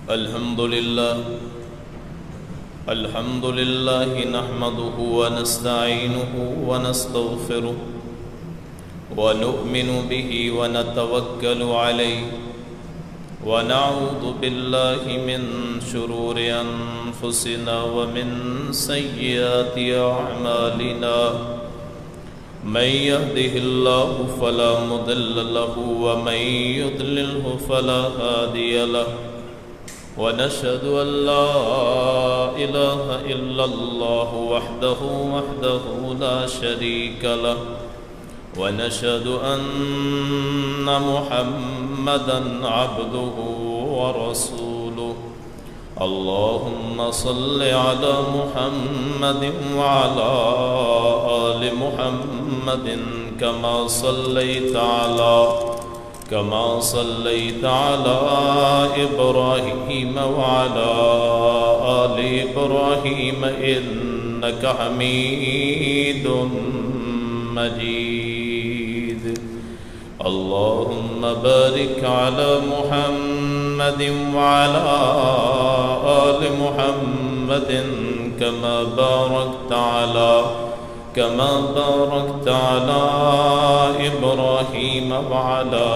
الحمد لله نحمده ونستعينه ونستغفره ونؤمن به ونتوكل عليه ونعوذ بالله من شرور أنفسنا ومن سيئات أعمالنا من يهده الله فلا مضل له ومن يضلله فلا هادي له ونشهد أن لا إله إلا الله وحده لا شريك له ونشهد أن محمدا عبده ورسوله اللهم صل على محمد وعلى آل محمد كما صليت على إبراهيم وعلى آل إبراهيم إنك حميد مجيد اللهم بارك على محمد وعلى آل محمد كما باركت على إبراهيم وعلى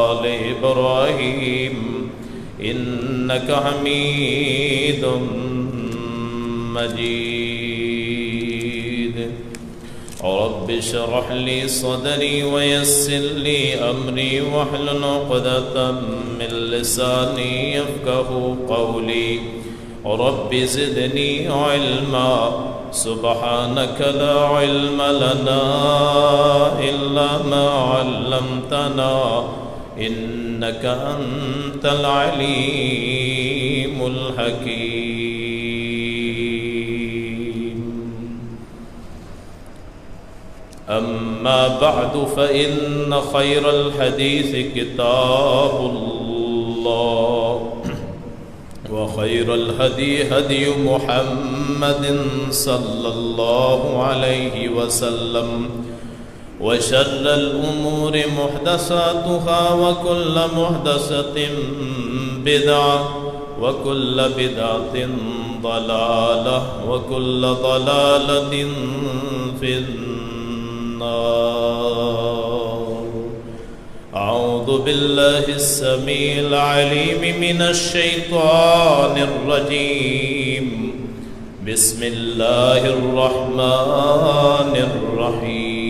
آل إبراهيم إنك حميد مجيد رب اشرح لي صدري ويسر لي أمري واحلل عقدة من لساني يفقهوا قولي رب زدني علما سبحانك لا علم لنا إلا ما علمتنا إنك أنت العليم الحكيم أما بعد فإن خير الحديث كتاب الله وخير الهدي هدي محمد صلى الله عليه وسلم وشر الأمور محدثاتها وكل محدثة بدعة وكل بدعة ضلالة وكل ضلالة في النار أعوذ بالله السميع العليم من الشيطان الرجيم بسم الله الرحمن الرحيم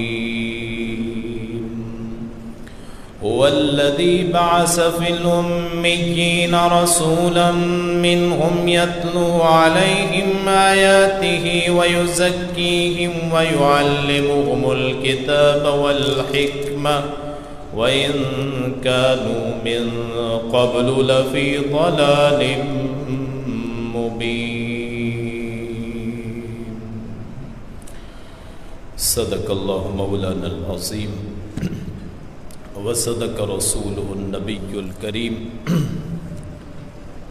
هو الذي بعث في الأميين رسولا منهم يتلو عليهم آياته ويزكيهم ويعلمهم الكتاب والحكمة وَإِن كَانُوا مِن قَبْلُ لَفِي ضَلَالٍ مُبِينٍ صدق اللہ مولانا العظیم وصدق رسولہ النبی الکریم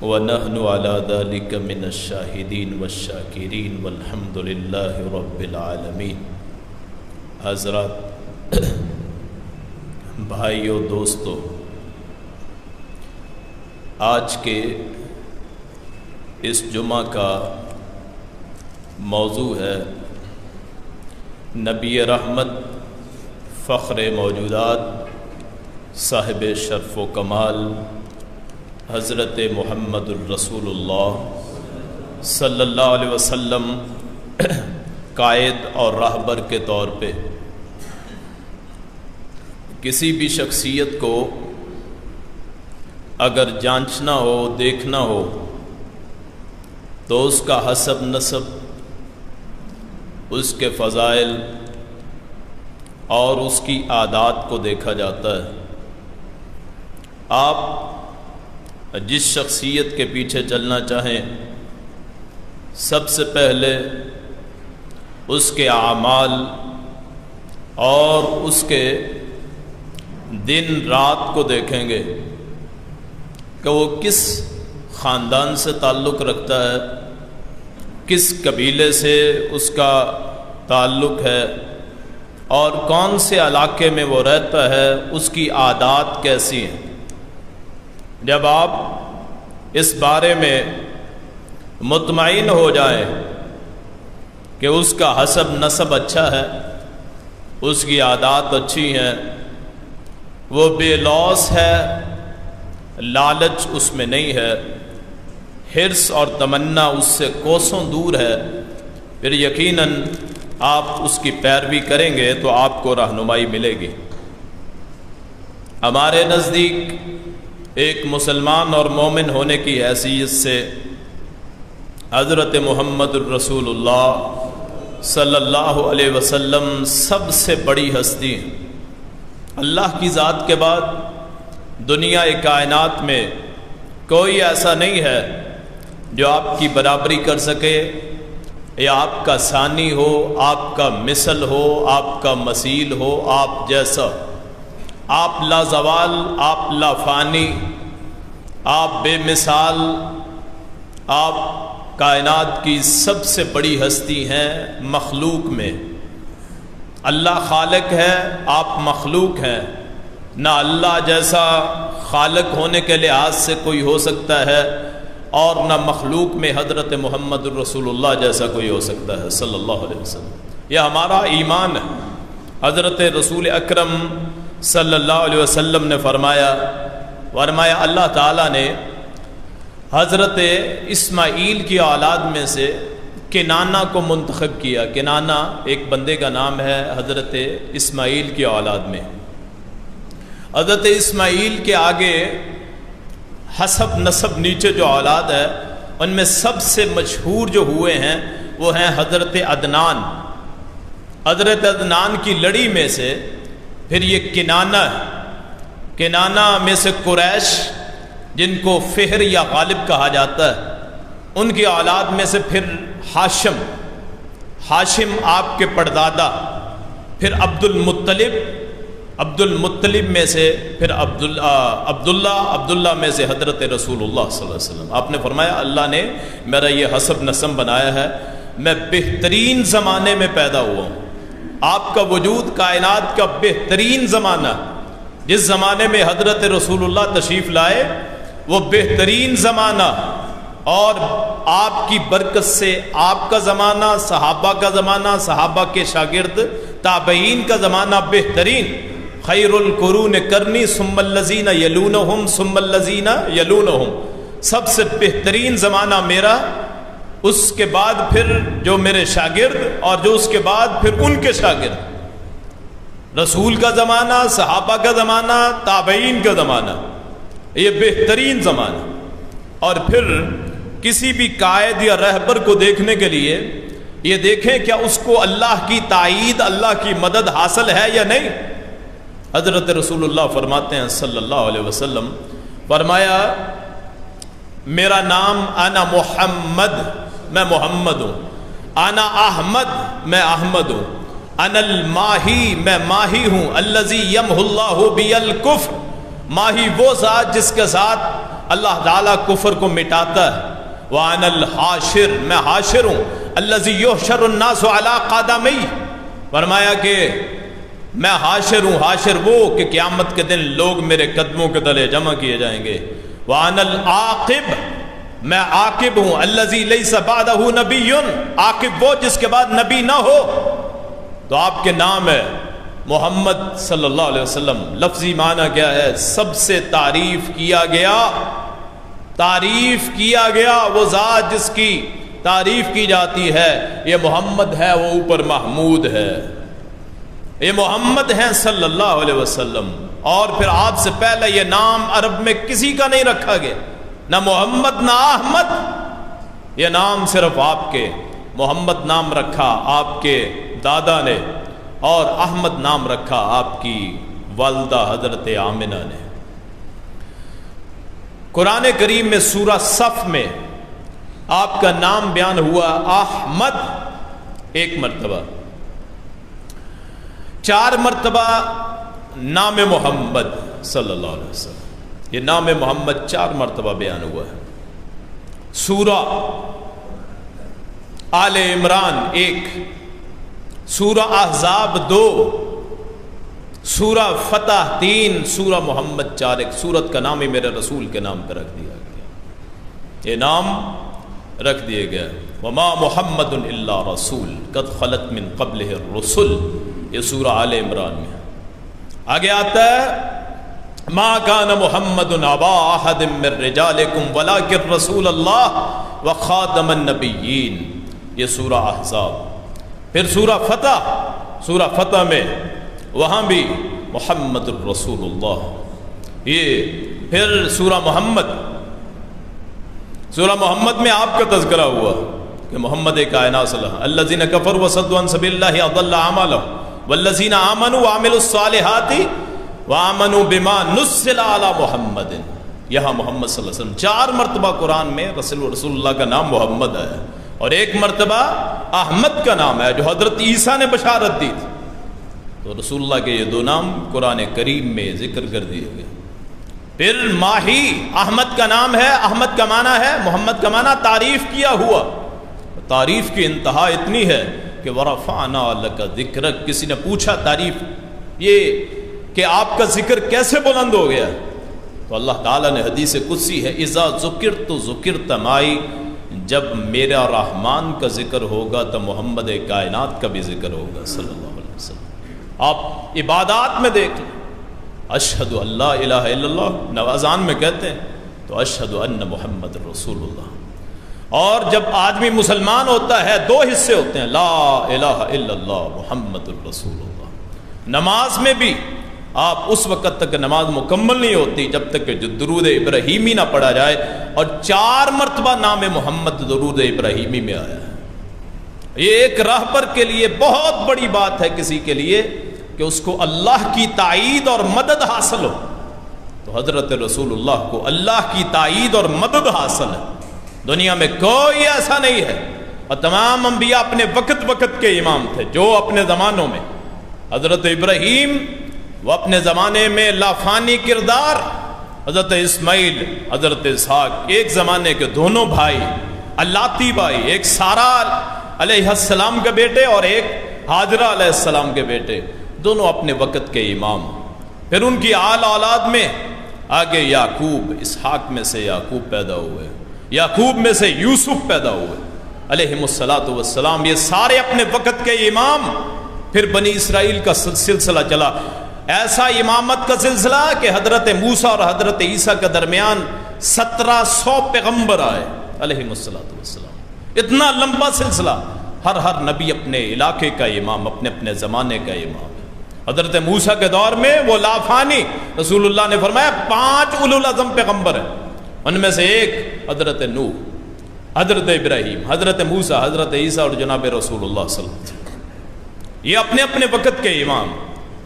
ونحن على ذلك من الشاہدین والشاکرین والحمد للہ رب العالمین. حضرات، بھائیو، دوستو، آج کے اس جمعہ کا موضوع ہے نبی رحمت، فخر موجودات، صاحب شرف و کمال حضرت محمد الرسول اللہ صلی اللہ علیہ وسلم قائد اور راہبر کے طور پہ کسی بھی شخصیت کو اگر جانچنا ہو، دیکھنا ہو، تو اس کا حسب نسب، اس کے فضائل اور اس کی عادات کو دیکھا جاتا ہے. آپ جس شخصیت کے پیچھے چلنا چاہیں، سب سے پہلے اس کے اعمال اور اس کے دن رات کو دیکھیں گے کہ وہ کس خاندان سے تعلق رکھتا ہے، کس قبیلے سے اس کا تعلق ہے، اور کون سے علاقے میں وہ رہتا ہے، اس کی عادات کیسی ہیں۔ جب آپ اس بارے میں مطمئن ہو جائیں کہ اس کا حسب نسب اچھا ہے، اس کی عادات اچھی ہیں، وہ بے لوث ہے، لالچ اس میں نہیں ہے، حرص اور تمنا اس سے کوسوں دور ہے، پھر یقیناً آپ اس کی پیروی کریں گے تو آپ کو رہنمائی ملے گی۔ ہمارے نزدیک ایک مسلمان اور مومن ہونے کی حیثیت سے حضرت محمد الرسول اللہ صلی اللہ علیہ وسلم سب سے بڑی ہستی ہیں۔ اللہ کی ذات کے بعد دنیا کائنات میں کوئی ایسا نہیں ہے جو آپ کی برابری کر سکے، یا آپ کا ثانی ہو، آپ کا مثل ہو، آپ کا مثیل ہو، آپ جیسا۔ آپ لا زوال، آپ لا فانی، آپ بے مثال، آپ کائنات کی سب سے بڑی ہستی ہیں مخلوق میں۔ اللہ خالق ہے، آپ مخلوق ہیں، نہ اللہ جیسا خالق ہونے کے لحاظ سے کوئی ہو سکتا ہے، اور نہ مخلوق میں حضرت محمد الرسول اللہ جیسا کوئی ہو سکتا ہے صلی اللہ علیہ وسلم۔ یہ ہمارا ایمان ہے۔ حضرت رسول اکرم صلی اللہ علیہ وسلم نے فرمایا اللہ تعالیٰ نے حضرت اسماعیل کی اولاد میں سے کنانہ کو منتخب کیا۔ کنانہ ایک بندے کا نام ہے حضرت اسماعیل کی اولاد میں۔ حضرت اسماعیل کے آگے حسب نسب نیچے جو اولاد ہے، ان میں سب سے مشہور جو ہوئے ہیں وہ ہیں حضرت عدنان۔ حضرت عدنان کی لڑی میں سے پھر یہ کنانہ ہے۔ کنانہ میں سے قریش، جن کو فہر یا غالب کہا جاتا ہے، ان کی اولاد میں سے پھر ہاشم آپ کے پردادا، پھر عبد المطلب میں سے پھر عبداللہ میں سے حضرت رسول اللہ صلی اللہ علیہ وسلم۔ آپ نے فرمایا اللہ نے میرا یہ حسب نسب بنایا ہے، میں بہترین زمانے میں پیدا ہوا ہوں۔ آپ کا وجود کائنات کا بہترین زمانہ، جس زمانے میں حضرت رسول اللہ تشریف لائے وہ بہترین زمانہ، اور آپ کی برکت سے آپ کا زمانہ، صحابہ کا زمانہ، صحابہ کے شاگرد تابعین کا زمانہ بہترین۔ خیر القرون کرنی ثم الذین یلونہم ثم الذین یلونہم، سب سے بہترین زمانہ میرا، اس کے بعد پھر جو میرے شاگرد، اور جو اس کے بعد پھر ان کے شاگرد۔ رسول کا زمانہ، صحابہ کا زمانہ، تابعین کا زمانہ، یہ بہترین زمانہ۔ اور پھر کسی بھی قائد یا رہبر کو دیکھنے کے لیے یہ دیکھیں کیا اس کو اللہ کی تائید، اللہ کی مدد حاصل ہے یا نہیں۔ حضرت رسول اللہ فرماتے ہیں صلی اللہ علیہ وسلم، فرمایا میرا نام انا محمد، میں محمد ہوں، انا احمد، میں احمد ہوں، انا الماہی، میں ماہی ہوں، الذی یمحو اللہ بی الکفر، ماہی وہ ذات جس کے ساتھ اللہ تعالیٰ کفر کو مٹاتا ہے، وانا الحاشر، میں حاشر ہوں، الذی یحشر الناس علی قدمی، فرمایا کہ میں حاشر ہوں، حاشر وہ کہ قیامت کے دن لوگ میرے قدموں کے تلے جمع کیے جائیں گے، وانا العاقب، میں عاقب ہوں، الذی لیس بعدہ نبی، عاقب وہ جس کے بعد نبی نہ ہو۔ تو آپ کے نام ہے محمد صلی اللہ علیہ وسلم، لفظی معنی کیا ہے؟ سب سے تعریف کیا گیا وہ ذات جس کی تعریف کی جاتی ہے، یہ محمد ہے، وہ اوپر محمود ہے، یہ محمد ہیں صلی اللہ علیہ وسلم۔ اور پھر آپ سے پہلے یہ نام عرب میں کسی کا نہیں رکھا گیا، نہ محمد نہ احمد، یہ نام صرف آپ کے۔ محمد نام رکھا آپ کے دادا نے، اور احمد نام رکھا آپ کی والدہ حضرت آمنہ نے۔ قرآن کریم میں سورہ صف میں آپ کا نام بیان ہوا احمد ایک مرتبہ، 4 مرتبہ نام محمد صلی اللہ علیہ وسلم، یہ نام محمد 4 مرتبہ بیان ہوا ہے۔ سورہ آل عمران 1، سورہ احزاب 2، سورہ فتح 3، سورہ محمد 4، ایک سورت کا نام ہی میرے رسول کے نام پہ رکھ دیا گیا، یہ نام رکھ دیے گئے۔ وما محمد الا رسول قد خلت من قبلہ الرسل، یہ سورہ آل عمران میں آگے آتا ہے ما کان محمد ابا احد من رجالکم ولکن رسول اللہ وخاتم النبیین، یہ سورہ احزاب۔ پھر سورہ فتح میں وہاں بھی محمد الرسول اللہ، یہ پھر سورہ محمد میں آپ کا تذکرہ ہوا کہ محمد کائنات صلی اللہ الذین کفروا وصدوا عن سبیل اللہ اضل اعمالهم والذین آمنوا وعملوا الصالحات وآمنوا بما نزل علی محمد، یہاں محمد صلی اللہ علیہ وسلم 4 مرتبہ قرآن میں رسول اللہ کا نام محمد ہے، اور 1 مرتبہ احمد کا نام ہے جو حضرت عیسیٰ نے بشارت دی تھی۔ تو رسول اللہ کے یہ 2 نام قرآن کریم میں ذکر کر دیے گئے۔ پھر ماہی احمد کا نام ہے، احمد کا معنی ہے، محمد کا معنی تعریف کیا ہوا، تعریف کی انتہا اتنی ہے کہ ورفعنا لک ذکرک، کسی نے پوچھا تعریف یہ کہ آپ کا ذکر کیسے بلند ہو گیا، تو اللہ تعالیٰ نے حدیث قدسی ہے اذا ذکرت ذکرت معی، جب میرا رحمان کا ذکر ہوگا تو محمد کائنات کا بھی ذکر ہوگا صلی اللہ علیہ وسلم۔ آپ عبادات میں دیکھ لیں، اشہد ان لا الہ الا اللہ نوازان میں کہتے ہیں تو اشہد ان محمد رسول اللہ۔ اور جب آدمی مسلمان ہوتا ہے 2 حصے ہوتے ہیں، لا الہ الا اللہ محمد الرسول اللہ۔ نماز میں بھی آپ اس وقت تک نماز مکمل نہیں ہوتی جب تک کہ جو درود ابراہیمی نہ پڑھا جائے، اور 4 مرتبہ نام محمد درود ابراہیمی میں آیا ہے۔ یہ ایک راہبر کے لیے بہت بڑی بات ہے کسی کے لیے کہ اس کو اللہ کی تائید اور مدد حاصل ہو، تو حضرت رسول اللہ کو اللہ کی تائید اور مدد حاصل ہے۔ دنیا میں کوئی ایسا نہیں ہے، اور تمام انبیاء اپنے وقت کے امام تھے جو اپنے زمانوں میں، حضرت ابراہیم وہ اپنے زمانے میں لافانی کردار، حضرت اسماعیل، حضرت اسحاق ایک زمانے کے دونوں بھائی، اللاتی بھائی، ایک سارا علیہ السلام کے بیٹے اور ایک ہاجرہ علیہ السلام کے بیٹے، دونوں اپنے وقت کے امام۔ پھر ان کی آل اولاد میں آگے یعقوب، اسحاق میں سے یعقوب پیدا ہوئے، یعقوب میں سے یوسف پیدا ہوئے علیہم الصلاۃ والسلام، یہ سارے اپنے وقت کے امام۔ پھر بنی اسرائیل کا سلسلہ چلا، ایسا امامت کا سلسلہ کہ حضرت موسیٰ اور حضرت عیسیٰ کے درمیان 1700 پیغمبر آئے علیہم الصلاۃ والسلام، اتنا لمبا سلسلہ، ہر نبی اپنے علاقے کا امام، اپنے زمانے کا امام۔ حضرت موسیٰ کے دور میں وہ لافانی، رسول اللہ نے فرمایا 5 اولو العزم پیغمبر ہیں، ان میں سے ایک حضرت نوح، حضرت ابراہیم، حضرت موسیٰ، حضرت عیسیٰ اور جناب رسول اللہ صلی اللہ علیہ وسلم، یہ اپنے وقت کے امام۔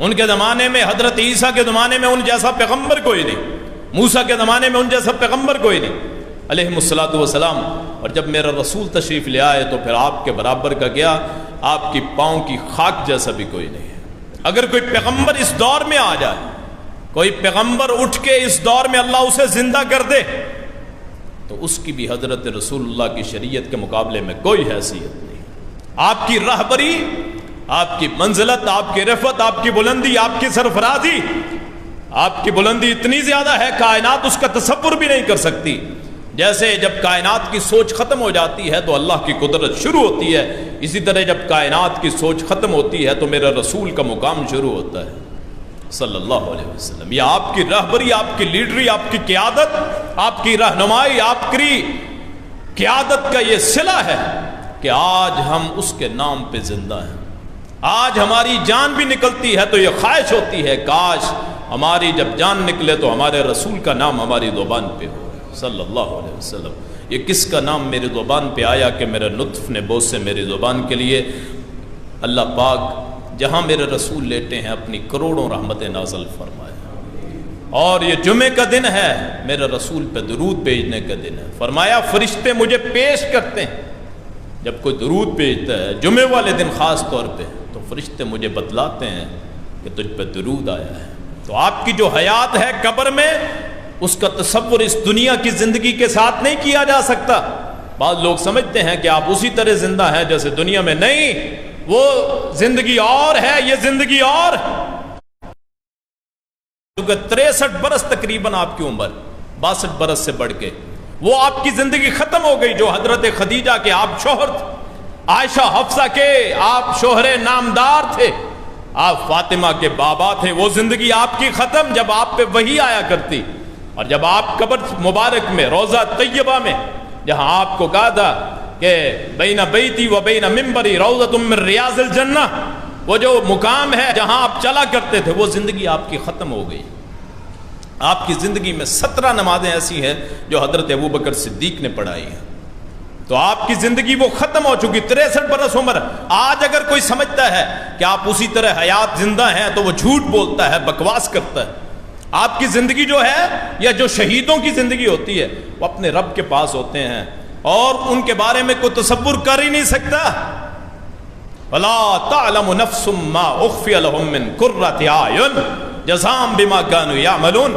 ان کے زمانے میں، حضرت عیسیٰ کے زمانے میں ان جیسا پیغمبر کوئی نہیں، موسیٰ کے زمانے میں ان جیسا پیغمبر کوئی نہیں علیہم الصلاۃ والسلام۔ اور جب میرا رسول تشریف لے آئے تو پھر آپ کے برابر کا گیا، آپ کی پاؤں کی خاک جیسا بھی کوئی نہیں ہے۔ اگر کوئی پیغمبر اس دور میں آ جائے، کوئی پیغمبر اٹھ کے اس دور میں اللہ اسے زندہ کر دے، تو اس کی بھی حضرت رسول اللہ کی شریعت کے مقابلے میں کوئی حیثیت نہیں۔ آپ کی رہبری، آپ کی منزلت، آپ کی رفعت، آپ کی بلندی، آپ کی سرفرازی، آپ کی بلندی اتنی زیادہ ہے کائنات اس کا تصور بھی نہیں کر سکتی۔ جیسے جب کائنات کی سوچ ختم ہو جاتی ہے تو اللہ کی قدرت شروع ہوتی ہے، اسی طرح جب کائنات کی سوچ ختم ہوتی ہے تو میرا رسول کا مقام شروع ہوتا ہے صلی اللہ علیہ وسلم۔ یہ آپ کی رہبری، آپ کی لیڈری، آپ کی قیادت، آپ کی رہنمائی، آپ کی قیادت کا یہ صلہ ہے کہ آج ہم اس کے نام پہ زندہ ہیں۔ آج ہماری جان بھی نکلتی ہے تو یہ خواہش ہوتی ہے کاش ہماری جب جان نکلے تو ہمارے رسول کا نام ہماری زبان پہ ہو صلی اللہ علیہ وسلم۔ یہ کس کا نام میری زبان پہ آیا کہ میرے لطف نے بہت سے میری زبان کے لیے اللہ پاک جہاں میرے رسول لیٹے ہیں اپنی کروڑوں رحمتیں نازل فرمائے۔ اور یہ جمعے کا دن ہے، میرے رسول پہ درود بھیجنے کا دن ہے۔ فرمایا فرشتے مجھے پیش کرتے ہیں، جب کوئی درود بھیجتا ہے جمعے والے دن خاص طور پہ تو فرشتے مجھے بتلاتے ہیں کہ تجھ پہ درود آیا ہے۔ تو آپ کی جو حیات ہے قبر میں، اس کا تصور اس دنیا کی زندگی کے ساتھ نہیں کیا جا سکتا۔ بعض لوگ سمجھتے ہیں کہ آپ اسی طرح زندہ ہیں جیسے دنیا میں، نہیں، وہ زندگی اور ہے، یہ زندگی اور، کیونکہ 63 برس تقریباً آپ کی عمر، 62 برس سے بڑھ کے وہ آپ کی زندگی ختم ہو گئی جو حضرت خدیجہ کے آپ شوہر تھے، عائشہ حفصہ کے آپ شوہر نامدار تھے، آپ فاطمہ کے بابا تھے، وہ زندگی آپ کی ختم جب آپ پہ وحی آیا کرتی، اور جب آپ قبر مبارک میں روضہ طیبہ میں جہاں آپ کو کہا تھا کہ بین بیتی و بین منبری روضۃ من ریاض الجنہ، وہ جو مقام ہے جہاں آپ چلا کرتے تھے، وہ زندگی آپ کی ختم ہو گئی۔ آپ کی زندگی میں 17 نمازیں ایسی ہیں جو حضرت ابوبکر صدیق نے پڑھائی ہیں، تو آپ کی زندگی وہ ختم ہو چکی، 63 برس عمر۔ آج اگر کوئی سمجھتا ہے کہ آپ اسی طرح حیات زندہ ہیں تو وہ جھوٹ بولتا ہے، بکواس کرتا ہے۔ آپ کی زندگی جو ہے، یا جو شہیدوں کی زندگی ہوتی ہے، وہ اپنے رب کے پاس ہوتے ہیں اور ان کے بارے میں کوئی تصور کر ہی نہیں سکتا۔ وَلَا تَعْلَمُ نَفْسٌ مَّا أُخْفِيَ لَهُم مِّن قُرَّةِ أَعْيُنٍ جَزَاءً بِمَا كَانُوا يَعْمَلُونَ،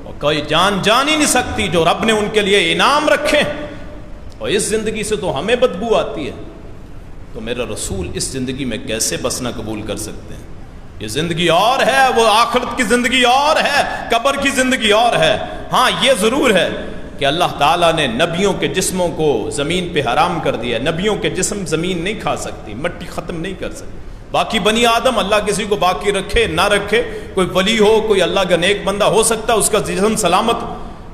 اور کوئی جان ہی نہیں سکتی جو رب نے ان کے لیے انعام رکھے، اور اس زندگی سے تو ہمیں بدبو آتی ہے، تو میرا رسول اس زندگی میں کیسے بسنا قبول کر سکتے ہیں؟ یہ زندگی اور ہے، وہ آخرت کی زندگی اور ہے، قبر کی زندگی اور ہے۔ ہاں یہ ضرور ہے کہ اللہ تعالیٰ نے نبیوں کے جسموں کو زمین پہ حرام کر دیا، نبیوں کے جسم زمین نہیں کھا سکتی، مٹی ختم نہیں کر سکتی۔ باقی بنی آدم اللہ کسی کو باقی رکھے نہ رکھے، کوئی ولی ہو، کوئی اللہ کا نیک بندہ ہو سکتا ہے اس کا جسم سلامت،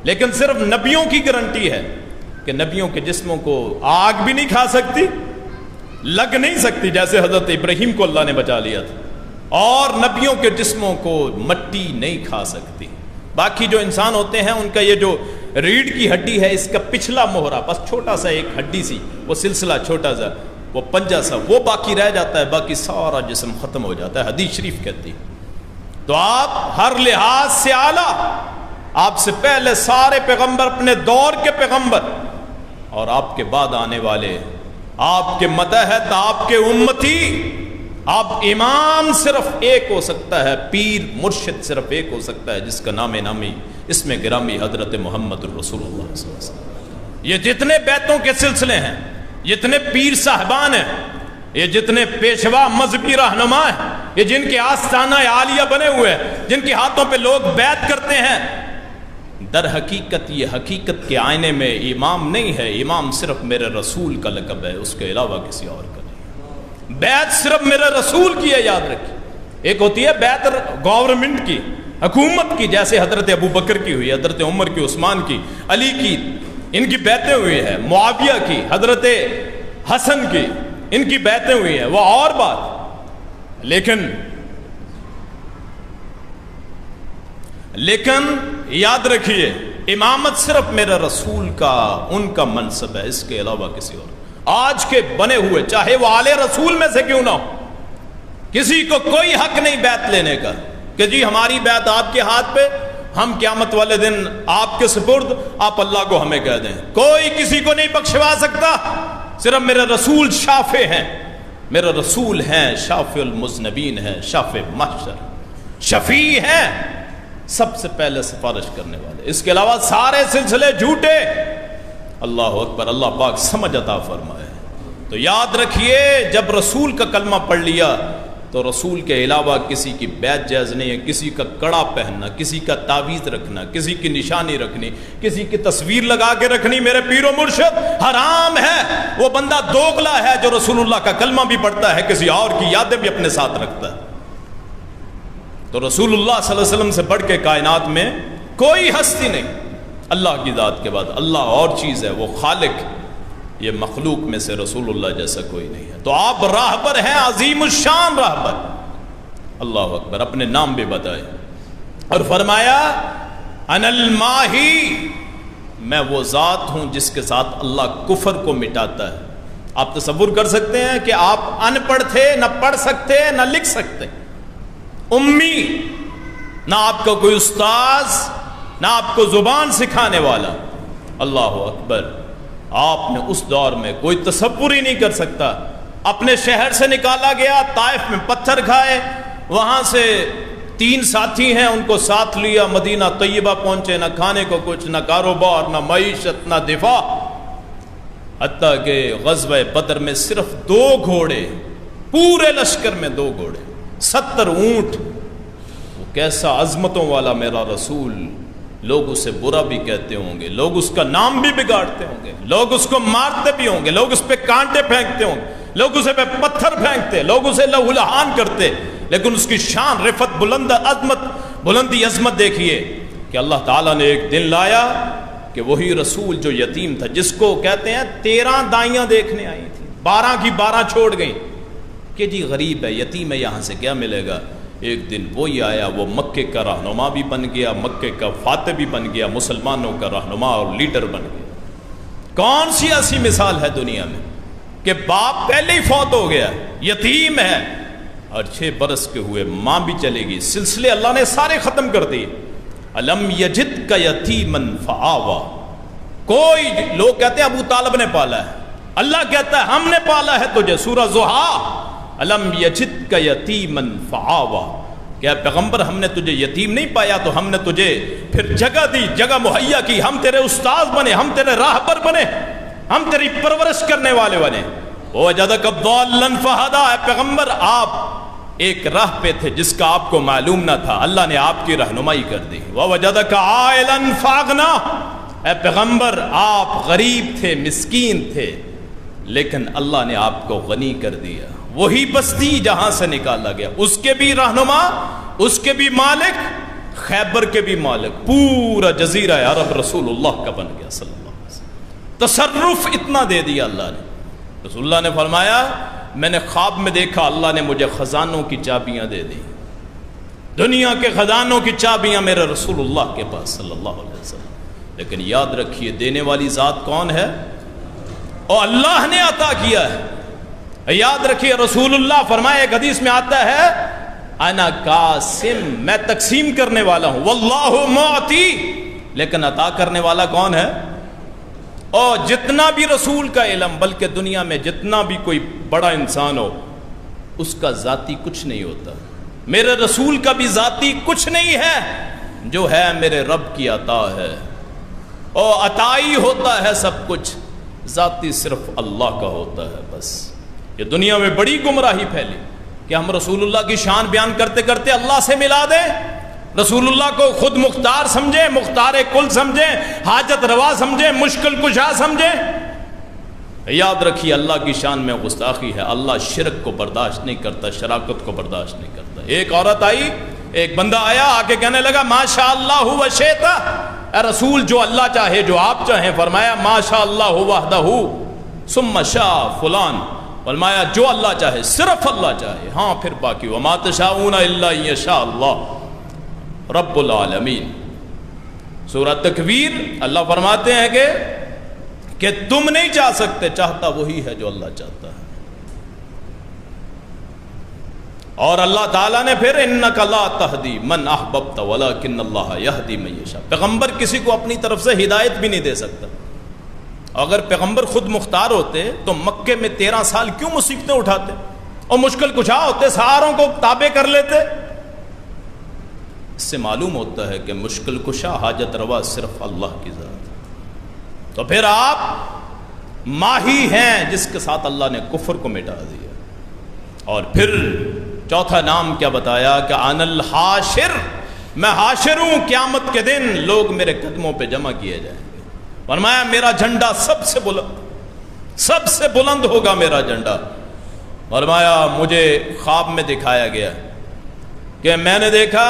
لیکن صرف نبیوں کی گارنٹی ہے کہ نبیوں کے جسموں کو آگ بھی نہیں کھا سکتی، لگ نہیں سکتی، جیسے حضرت ابراہیم کو اللہ نے بچا لیا تھا، اور نبیوں کے جسموں کو مٹی نہیں کھا سکتی۔ باقی جو انسان ہوتے ہیں ان کا یہ جو ریڑھ کی ہڈی ہے، اس کا پچھلا موہرا، بس چھوٹا سا ایک ہڈی سی، وہ سلسلہ چھوٹا سا، وہ پنجہ سا، وہ باقی رہ جاتا ہے، باقی سارا جسم ختم ہو جاتا ہے، حدیث شریف کہتی ہے۔ تو آپ ہر لحاظ سے اعلیٰ، آپ سے پہلے سارے پیغمبر، اپنے دور کے پیغمبر، اور آپ کے بعد آنے والے، آپ کے متحد، آپ کے امتی، آپ امام صرف ایک ہو سکتا ہے، پیر مرشد صرف ایک ہو سکتا ہے، جس کا نام نامی اس میں گرامی حضرت محمد الرسول اللہ صلی اللہ علیہ وسلم۔ یہ جتنے بیتوں کے سلسلے ہیں، جتنے پیر صاحبان ہیں، یہ جتنے پیشوا مذہبی رہنما ہیں، یہ جن کے آستانہ عالیہ بنے ہوئے ہیں، جن کے ہاتھوں پہ لوگ بیعت کرتے ہیں، در حقیقت یہ حقیقت کے آئینے میں امام نہیں ہے، امام صرف میرے رسول کا لقب ہے، اس کے علاوہ کسی اور کا نہیں۔ بیعت صرف میرے رسول کی ہے، یاد رکھیں۔ ایک ہوتی ہے بیعت گورنمنٹ کی، حکومت کی، جیسے حضرت ابو بکر کی ہوئی، حضرت عمر کی، عثمان کی، علی کی، ان کی بیعتیں ہوئی ہیں، معاویہ کی، حضرت حسن کی، ان کی بیعتیں ہوئی ہیں، وہ اور بات۔ لیکن یاد رکھیے، امامت صرف میرے رسول کا، ان کا منصب ہے، اس کے علاوہ کسی اور۔ آج کے بنے ہوئے، چاہے وہ آل رسول میں سے کیوں نہ ہو، کسی کو کوئی حق نہیں بیعت لینے کا کہ جی ہماری بیعت آپ کے ہاتھ پہ، ہم قیامت والے دن آپ کے سپرد، آپ اللہ کو ہمیں کہہ دیں۔ کوئی کسی کو نہیں بخشوا سکتا، صرف میرے رسول شافع ہیں، میرے رسول ہیں شافع المذنبین ہیں، شافع محشر، شفیع ہیں، سب سے پہلے سفارش کرنے والے، اس کے علاوہ سارے سلسلے جھوٹے۔ اللہ اکبر، اللہ پاک سمجھ عطا فرمائے۔ تو یاد رکھیے، جب رسول کا کلمہ پڑھ لیا تو رسول کے علاوہ کسی کی بیعت جائز نہیں ہے، کسی کا کڑا پہننا، کسی کا تعویذ رکھنا، کسی کی نشانی رکھنی، کسی کی تصویر لگا کے رکھنی، میرے پیر و مرشد حرام ہے۔ وہ بندہ دوغلا ہے جو رسول اللہ کا کلمہ بھی پڑھتا ہے، کسی اور کی یادیں بھی اپنے ساتھ رکھتا ہے۔ تو رسول اللہ صلی اللہ علیہ وسلم سے بڑھ کے کائنات میں کوئی ہستی نہیں، اللہ کی ذات کے بعد اللہ اور چیز ہے، وہ خالق، یہ مخلوق میں سے رسول اللہ جیسا کوئی نہیں ہے۔ تو آپ راہبر ہیں، عظیم الشان راہبر۔ اللہ اکبر، اپنے نام بھی بتائے اور فرمایا انا الماہی، میں وہ ذات ہوں جس کے ساتھ اللہ کفر کو مٹاتا ہے۔ آپ تصور کر سکتے ہیں کہ آپ ان پڑھ تھے، نہ پڑھ سکتے نہ لکھ سکتے، امی، نہ آپ کا کوئی استاذ، نہ آپ کو زبان سکھانے والا۔ اللہ اکبر، آپ نے اس دور میں کوئی تصور ہی نہیں کر سکتا۔ اپنے شہر سے نکالا گیا، طائف میں پتھر کھائے، وہاں سے 3 ساتھی ہیں، ان کو ساتھ لیا، مدینہ طیبہ پہنچے، نہ کھانے کو کچھ، نہ کاروبار، نہ معیشت، نہ دفاع، حتیٰ کہ غزوہ بدر میں صرف 2 گھوڑے پورے لشکر میں 2 گھوڑے، 70 اونٹ. وہ کیسا عظمتوں والا میرا رسول. لوگ اسے برا بھی کہتے ہوں گے، لوگ اس کا نام بھی بگاڑتے ہوں گے، لوگ اس کو مارتے بھی ہوں گے، لوگ اس پہ کانٹے پھینکتے ہوں گے، لوگ اسے پہ پتھر پھینکتے، لوگ اسے لہو لہان کرتے، لیکن اس کی شان، رفت، بلندی عظمت دیکھیے کہ اللہ تعالیٰ نے ایک دن لایا کہ وہی رسول جو یتیم تھا، جس کو کہتے ہیں 13 دائیاں دیکھنے آئی تھی، 12 کی 12 چھوڑ گئیں کہ جی غریب ہے، یتیم ہے، یہاں سے کیا ملے گا. ایک دن وہی آیا، وہ مکے کا رہنما بھی بن گیا، مکے کا فاتح بھی بن گیا، مسلمانوں کا رہنما اور لیڈر بن گیا. کون سی ایسی مثال ہے دنیا میں کہ باپ پہلے ہی فوت ہو گیا، یتیم ہے، اور 6 برس کے ہوئے ماں بھی چلے گی، سلسلے اللہ نے سارے ختم کر دیے. الم یجدک یتیما فآوی. کوئی لوگ کہتے ہیں ابو طالب نے پالا ہے، اللہ کہتا ہے ہم نے پالا ہے تجھے. سورہ ضحیٰ، الم یجدک یتیما فآوی. کیا پیغمبر ہم نے تجھے یتیم نہیں پایا تو ہم نے تجھے پھر جگہ دی، جگہ مہیا کی، ہم تیرے استاد بنے، ہم تیرے راہبر بنے، ہم تیری پرورش کرنے والے بنے. ووجدک ضالا فہدی. اے پیغمبر آپ ایک راہ پہ تھے جس کا آپ کو معلوم نہ تھا، اللہ نے آپ کی رہنمائی کر دی. ووجدک عائلا فاغنی. اے پیغمبر آپ غریب تھے، مسکین تھے، لیکن اللہ نے آپ کو غنی کر دیا. وہی بستی جہاں سے نکالا گیا، اس کے بھی رہنما، اس کے بھی مالک، خیبر کے بھی مالک، پورا جزیرہ عرب رسول اللہ کا بن گیا صلی اللہ علیہ وسلم. تصرف اتنا دے دیا اللہ نے. رسول اللہ نے فرمایا میں نے خواب میں دیکھا اللہ نے مجھے خزانوں کی چابیاں دے دی، دنیا کے خزانوں کی چابیاں میرے رسول اللہ کے پاس صلی اللہ علیہ وسلم. لیکن یاد رکھیے دینے والی ذات کون ہے؟ اور اللہ نے عطا کیا ہے. یاد رکھیے رسول اللہ فرمائے، ایک حدیث میں آتا ہے انا قاسم، میں تقسیم کرنے والا ہوں، واللہ معطی، لیکن عطا کرنے والا کون ہے؟ اور جتنا بھی رسول کا علم، بلکہ دنیا میں جتنا بھی کوئی بڑا انسان ہو، اس کا ذاتی کچھ نہیں ہوتا. میرے رسول کا بھی ذاتی کچھ نہیں ہے، جو ہے میرے رب کی عطا ہے. اور عطائی ہوتا ہے سب کچھ، ذاتی صرف اللہ کا ہوتا ہے. بس یہ دنیا میں بڑی گمراہی پھیلی کہ ہم رسول اللہ کی شان بیان کرتے کرتے اللہ سے ملا دیں، رسول اللہ کو خود مختار سمجھیں، مختار کل سمجھیں، حاجت روا سمجھیں، مشکل کشا سمجھیں. یاد رکھیے اللہ کی شان میں گستاخی ہے. اللہ شرک کو برداشت نہیں کرتا، شراکت کو برداشت نہیں کرتا. ایک عورت آئی، ایک بندہ آیا، آ کے کہنے لگا ماشاء اللہ و شئت. اے رسول جو اللہ چاہے، جو آپ چاہیں. فرمایا ماشاء اللہ وحدہ ثم شاء فلان. فرمایا جو اللہ چاہے، صرف اللہ چاہے، ہاں پھر باقی وما تشاءون الا ان یشاء اللہ رب العالمین. سورہ تکویر اللہ فرماتے ہیں کہ تم نہیں چاہ سکتے، چاہتا وہی ہے جو اللہ چاہتا ہے. اور اللہ تعالیٰ نے پھر انک لا تہدی من احببت ولکن اللہ یہدی من یشاء. پیغمبر کسی کو اپنی طرف سے ہدایت بھی نہیں دے سکتا. اگر پیغمبر خود مختار ہوتے تو مکے میں 13 سال کیوں مصیبتیں اٹھاتے اور مشکل کشا ہوتے، سہاروں کو تابع کر لیتے. اس سے معلوم ہوتا ہے کہ مشکل کشا، حاجت روا صرف اللہ کی ذات. تو پھر آپ ماہی ہیں جس کے ساتھ اللہ نے کفر کو مٹا دیا. اور پھر چوتھا نام کیا بتایا کہ انا الحاشر، میں حاشر ہوں. قیامت کے دن لوگ میرے قدموں پہ جمع کیے جائیں گے. فرمایا میرا جھنڈا سب سے بلند ہوگا میرا جھنڈا. فرمایا مجھے خواب میں دکھایا گیا کہ میں نے دیکھا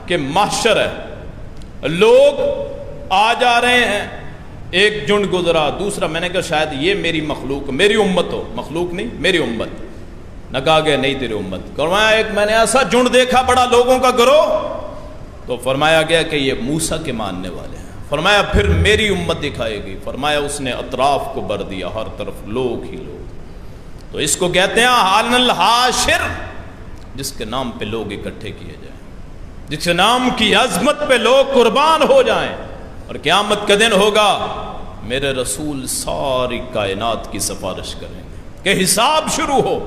کہ محشر ہے، لوگ آ جا رہے ہیں، ایک جھنڈ گزرا، دوسرا. میں نے کہا شاید یہ میری مخلوق، میری امت ہو. مخلوق نہیں، میری امت. نہ کہا گیا نہیں تیری امت. فرمایا ایک میں نے ایسا جھنڈ دیکھا بڑا لوگوں کا گروہ، تو فرمایا گیا کہ یہ موسیٰ کے ماننے والے ہیں. فرمایا پھر میری امت دکھائے گی. فرمایا اس نے اطراف کو بھر دیا، ہر طرف لوگ ہی لوگ. تو اس کو کہتے ہیں حال الحاشر، جس کے نام پہ لوگ اکٹھے کیے جائیں، جس کے نام کی عظمت پہ لوگ قربان ہو جائیں. اور قیامت کا دن ہوگا میرے رسول ساری کائنات کی سفارش کریں گے کہ حساب شروع ہو.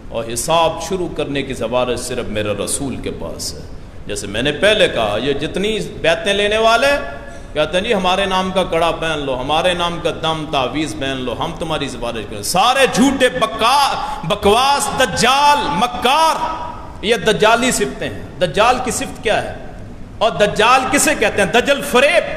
اور حساب شروع کرنے کی سفارش صرف میرے رسول کے پاس ہے. جیسے میں نے پہلے کہا، یہ جتنی بیعتیں لینے والے کہتے ہیں جی ہمارے نام کا کڑا پہن لو، ہمارے نام کا دم تعویذ پہن لو، ہم تمہاری سفارش کریں. سارے جھوٹے بکواس دجال مکار، یہ دجالی صفتیں ہیں. دجال کی صفت کیا ہے اور دجال کسے کہتے ہیں؟ دجل فریب.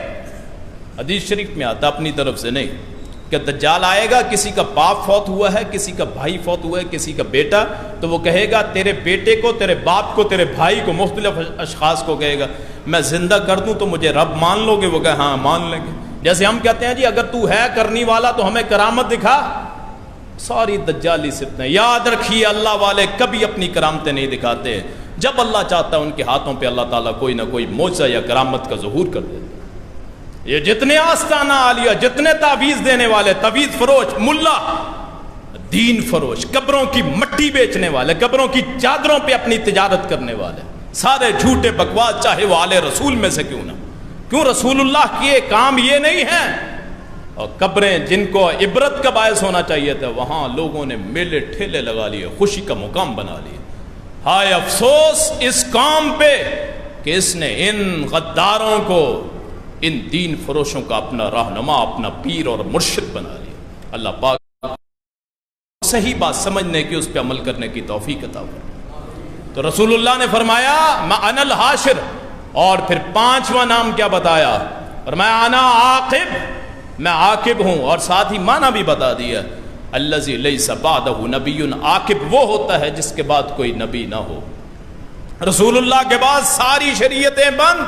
حدیث شریف میں آتا اپنی طرف سے نہیں کہ دجال آئے گا، کسی کا باپ فوت ہوا ہے، کسی کا بھائی فوت ہوا ہے، کسی کا بیٹا، تو وہ کہے گا تیرے بیٹے کو، تیرے باپ کو، تیرے بھائی کو، مختلف اشخاص کو کہے گا میں زندہ کر دوں تو مجھے رب مان لو گے؟ وہ کہے ہاں مان لیں گے. جیسے ہم کہتے ہیں جی اگر تو ہے کرنی والا تو ہمیں کرامت دکھا. ساری دجالی صفتیں. یاد رکھیے اللہ والے کبھی اپنی کرامتیں نہیں دکھاتے، جب اللہ چاہتا ہے ان کے ہاتھوں پہ اللہ تعالیٰ کوئی نہ کوئی معجزہ یا کرامت کا ظہور کر دیتا ہے. یہ جتنے آستانہ عالیہ، جتنے تعویذ دینے والے، تعویذ فروش، ملا، دین فروش، قبروں کی مٹی بیچنے والے، قبروں کی چادروں پہ اپنی تجارت کرنے والے، سارے جھوٹے بکواس، چاہے وہ آل رسول میں سے کیوں نہ. کیوں رسول اللہ کیے کام یہ نہیں ہیں؟ اور قبریں جن کو عبرت کا باعث ہونا چاہیے تھا، وہاں لوگوں نے میلے ٹھیلے لگا لیے، خوشی کا مقام بنا لیے. ہائے افسوس اس قوم پہ کہ اس نے ان غداروں کو، ان دین فروشوں کا اپنا رہنما، اپنا پیر اور مرشد بنا لیا. اللہ پاک صحیح بات سمجھنے کی، اس پہ عمل کرنے کی توفیق عطا فرمائے. تو رسول اللہ نے فرمایا میں انا الحاشر، اور پھر 5واں نام کیا بتایا؟ فرمایا انا عاقب، میں عاقب ہوں، اور ساتھ ہی معنی بھی بتا دیا الذی لیس بعدہ نبی. عاقب وہ ہوتا ہے جس کے بعد کوئی نبی نہ ہو. رسول اللہ کے بعد ساری شریعتیں بند،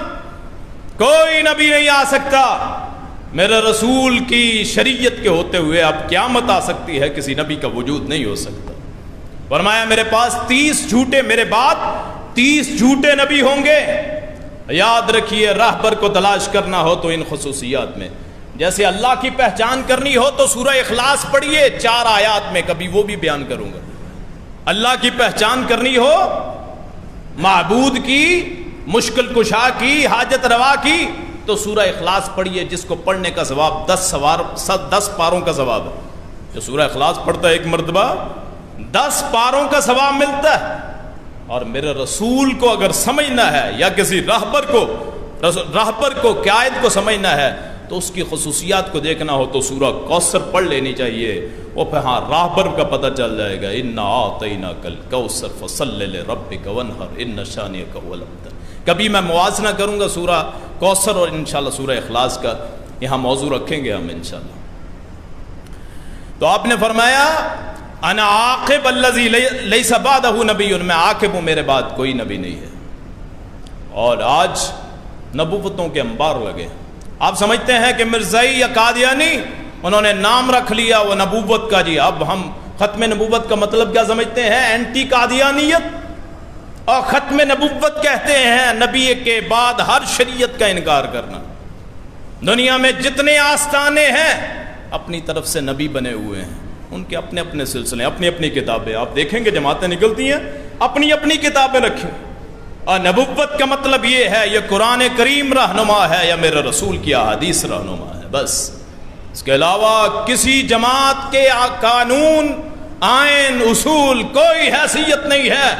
کوئی نبی نہیں آ سکتا. میرے رسول کی شریعت کے ہوتے ہوئے اب قیامت آ سکتی ہے، کسی نبی کا وجود نہیں ہو سکتا. فرمایا میرے پاس 30 جھوٹے، میرے بعد 30 جھوٹے نبی ہوں گے. یاد رکھیے راہبر کو تلاش کرنا ہو تو ان خصوصیات میں، جیسے اللہ کی پہچان کرنی ہو تو سورہ اخلاص پڑھیے 4 آیات میں، کبھی وہ بھی بیان کروں گا. اللہ کی پہچان کرنی ہو، معبود کی، مشکل کشا کی، حاجت روا کی، تو سورہ اخلاص پڑھیے جس کو پڑھنے کا ثواب 10 پاروں کا ثواب ہے. جو سورہ اخلاص پڑھتا ہے ایک مرتبہ 10 پاروں کا ثواب ملتا ہے. اور میرے رسول کو اگر سمجھنا ہے یا کسی راہبر کو قائد کو سمجھنا ہے تو اس کی خصوصیات کو دیکھنا ہو تو سورہ کوثر پڑھ لینی چاہیے. وہ پہ ہاں راہبر کا پتہ چل جائے گا. انا اعطیناک الکوثر فصلی لربک وانحر ان شانئک هو الابتر. کبھی میں موازنہ کروں گا سورہ کوثر اور انشاءاللہ سورہ اخلاص کا، یہاں موضوع رکھیں گے ہم انشاءاللہ. تو آپ نے فرمایا انا عاقب الذی لیس بعدہ نبی، میں عاقب ہوں، میرے بعد کوئی نبی نہیں ہے. اور آج نبوتوں کے انبار لگے. آپ سمجھتے ہیں کہ مرزائی یا قادیانی انہوں نے نام رکھ لیا وہ نبوت کا، جی اب ہم ختم نبوت کا مطلب کیا سمجھتے ہیں؟ اینٹی قادیانیت. اور ختم نبوت کہتے ہیں نبی کے بعد ہر شریعت کا انکار کرنا. دنیا میں جتنے آستانے ہیں اپنی طرف سے نبی بنے ہوئے ہیں، ان کے اپنے اپنے سلسلے، اپنی اپنی کتابیں. آپ دیکھیں گے جماعتیں نکلتی ہیں اپنی اپنی کتابیں رکھی. اور نبوت کا مطلب یہ ہے یہ قرآن کریم رہنما ہے یا میرے رسول کی احادیث رہنما ہے، بس. اس کے علاوہ کسی جماعت کے قانون، آئین، اصول کوئی حیثیت نہیں ہے.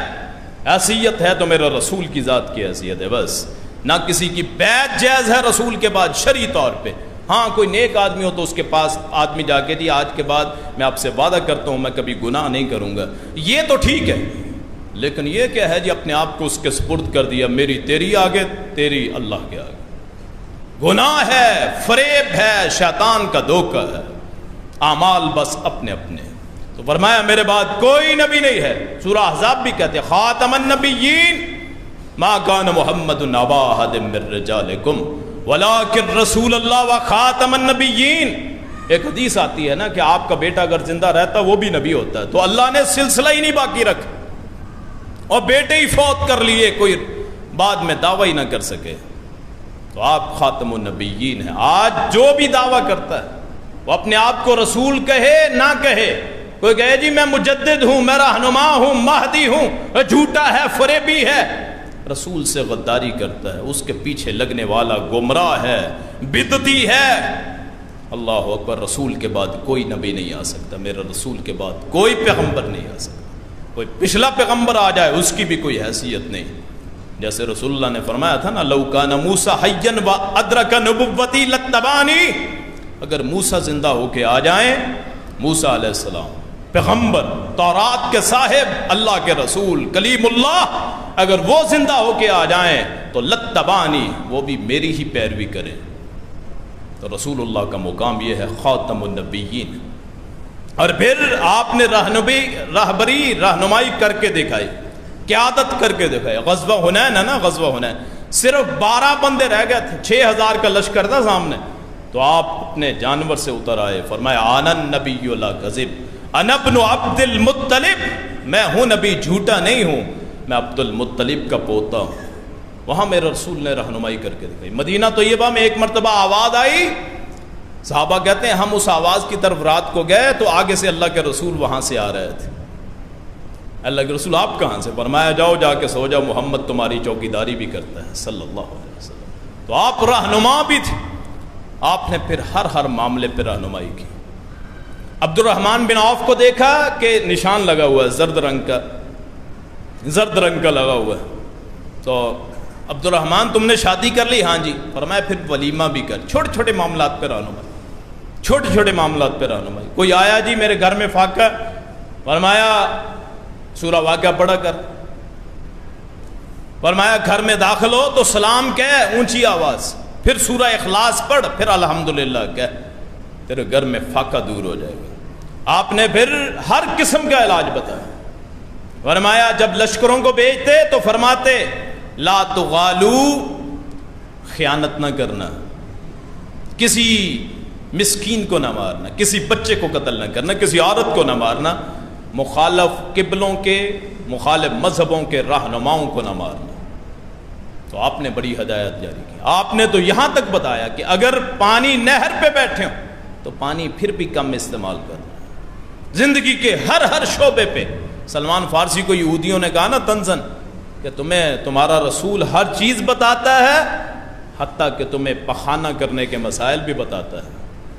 حیثیت ہے تو میرے رسول کی ذات کی حیثیت ہے بس. نہ کسی کی بیعت جائز ہے رسول کے بعد شرعی طور پہ. ہاں کوئی نیک آدمی ہو تو اس کے پاس آدمی جا کے جی آج کے بعد میں آپ سے وعدہ کرتا ہوں میں کبھی گناہ نہیں کروں گا، یہ تو ٹھیک ہے. لیکن یہ کیا ہے جی اپنے آپ کو اس کے سپرد کر دیا، میری تیری آگے، تیری اللہ کے آگے. گناہ ہے، فریب ہے، شیطان کا دھوکہ ہے. اعمال بس اپنے اپنے. تو فرمایا میرے بعد کوئی نبی نہیں ہے. سورہ احزاب بھی کہتے ہیں خاتم النبیین ما کان محمد ابا احد من رجالکم ولکن رسول اللہ و خاتم النبیین. ایک حدیث آتی ہے نا کہ آپ کا بیٹا اگر زندہ رہتا وہ بھی نبی ہوتا ہے، تو اللہ نے سلسلہ ہی نہیں باقی رکھا اور بیٹے ہی فوت کر لیے، کوئی بعد میں دعویٰ ہی نہ کر سکے. تو آپ خاتم النبیین ہیں. آج جو بھی دعویٰ کرتا ہے وہ اپنے آپ کو رسول کہے نہ کہے، کوئی کہے جی میں مجدد ہوں، میں رہنما ہوں، مہدی ہوں، جھوٹا ہے، فریبی ہے، رسول سے غداری کرتا ہے، اس کے پیچھے لگنے والا گمراہ ہے، بدعتی ہے. اللہ اکبر. رسول کے بعد کوئی نبی نہیں آ سکتا، میرے رسول کے بعد کوئی پیغمبر نہیں آ سکتا. کوئی پچھلا پیغمبر آ جائے اس کی بھی کوئی حیثیت نہیں. جیسے رسول اللہ نے فرمایا تھا نا، لو کان موسیٰ حیا و ادرک نبوتی لاتبعنی، اگر موسیٰ زندہ ہو کے آ جائیں، موسیٰ علیہ السلام پیغمبر، تورات کے صاحب، اللہ کے رسول، کلیم اللہ، اگر وہ زندہ ہو کے آ جائیں تو لاتبعنی، وہ بھی میری ہی پیروی کریں۔ تو رسول اللہ کا مقام یہ ہے خاتم النبیین۔ اور پھر آپ نے رہنمائی کر کے دکھائی، قیادت کر کے دکھائی۔ غزوہ حنین ہے نا، غزوہ حنین صرف 12 بندے رہ گئے تھے، 6000 کا لشکر تھا سامنے، تو آپ اپنے جانور سے اتر آئے، فرمایا انا النبی لا کذب، انا ابن عبد المطلب، میں ہوں نبی، جھوٹا نہیں ہوں، میں عبد المطلب کا پوتا ہوں۔ وہاں میرے رسول نے رہنمائی کر کے دکھائی۔ مدینہ طیبہ میں ایک مرتبہ آواز آئی، صحابہ کہتے ہیں ہم اس آواز کی طرف رات کو گئے تو آگے سے اللہ کے رسول وہاں سے آ رہے تھے۔ اللہ کے رسول آپ کہاں سے؟ فرمایا جاؤ جا کے سو جاؤ، محمد تمہاری چوکیداری بھی کرتا ہے صلی اللہ علیہ وسلم۔ تو آپ رہنما بھی تھے، آپ نے پھر ہر معاملے پہ رہنمائی کی۔ عبد الرحمن بن عوف کو دیکھا کہ نشان لگا ہوا ہے زرد رنگ کا لگا ہوا ہے، تو عبد الرحمن تم نے شادی کر لی؟ ہاں جی۔ فرمایا پھر ولیمہ بھی کر۔ چھوٹے چھوٹے معاملات پہ رہنمائی، چھوٹے چھوٹے معاملات پہ رہنمائی۔ کوئی آیا جی میرے گھر میں فاقہ، فرمایا سورہ واقعہ پڑھا کر۔ فرمایا گھر میں داخل ہو تو سلام کہہ اونچی آواز، پھر سورہ اخلاص پڑھ، پھر الحمدللہ کہہ، تیرے گھر میں فاقہ دور ہو جائے گا۔ آپ نے پھر ہر قسم کا علاج بتایا۔ فرمایا جب لشکروں کو بھیجتے تو فرماتے لا تغالو، خیانت نہ کرنا، کسی مسکین کو نہ مارنا، کسی بچے کو قتل نہ کرنا، کسی عورت کو نہ مارنا، مخالف قبلوں کے، مخالف مذہبوں کے رہنماؤں کو نہ مارنا۔ تو آپ نے بڑی ہدایت جاری کی۔ آپ نے تو یہاں تک بتایا کہ اگر پانی نہر پہ بیٹھے ہوں تو پانی پھر بھی کم استعمال کرنا، زندگی کے ہر شعبے پہ۔ سلمان فارسی کو یہودیوں نے کہا نا طنزاً کہ تمہیں تمہارا رسول ہر چیز بتاتا ہے، حتیٰ کہ تمہیں پخانہ کرنے کے مسائل بھی بتاتا ہے۔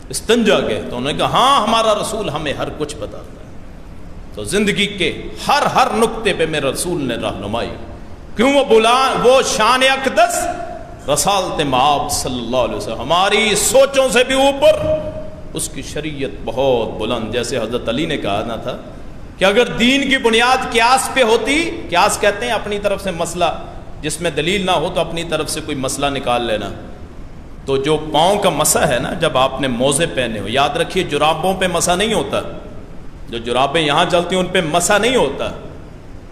استنجا کے تو انہوں نے کہا ہاں ہمارا رسول ہمیں ہر کچھ بتاتا ہے۔ تو زندگی کے ہر نقطے پہ میرے رسول نے رہنمائی، کیوں وہ شان اقدس رسالت مآب صلی اللہ علیہ وسلم، ہماری سوچوں سے بھی اوپر اس کی شریعت بہت بلند۔ جیسے حضرت علی نے کہا نہ تھا کہ اگر دین کی بنیاد قیاس پہ ہوتی، قیاس کہتے ہیں اپنی طرف سے مسئلہ جس میں دلیل نہ ہو تو اپنی طرف سے کوئی مسئلہ نکال لینا، تو جو پاؤں کا مسح ہے نا، جب آپ نے موزے پہنے ہو، یاد رکھیے جرابوں پہ مسح نہیں ہوتا، جو جرابیں یہاں چلتی ہیں ان پہ مسح نہیں ہوتا،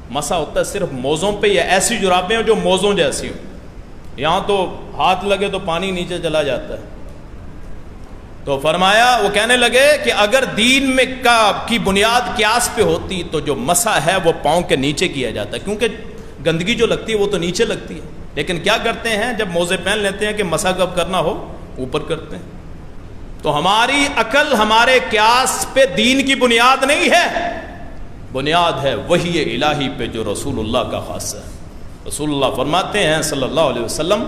مسح ہوتا ہے صرف موزوں پہ، یا ایسی جرابیں ہوں جو موزوں جیسی ہوں، یہاں تو ہاتھ لگے تو پانی نیچے چلا جاتا ہے۔ تو فرمایا وہ کہنے لگے کہ اگر دین میں کی بنیاد قیاس پہ ہوتی تو جو مسح ہے وہ پاؤں کے نیچے کیا جاتا ہے، کیونکہ گندگی جو لگتی ہے وہ تو نیچے لگتی ہے، لیکن کیا کرتے ہیں جب موزے پہن لیتے ہیں کہ مسح کب کرنا ہو اوپر کرتے ہیں۔ تو ہماری عقل ہمارے قیاس پہ دین کی بنیاد نہیں ہے، بنیاد ہے وحی الہی پہ جو رسول اللہ کا خاصہ ہے۔ رسول اللہ فرماتے ہیں صلی اللہ علیہ وسلم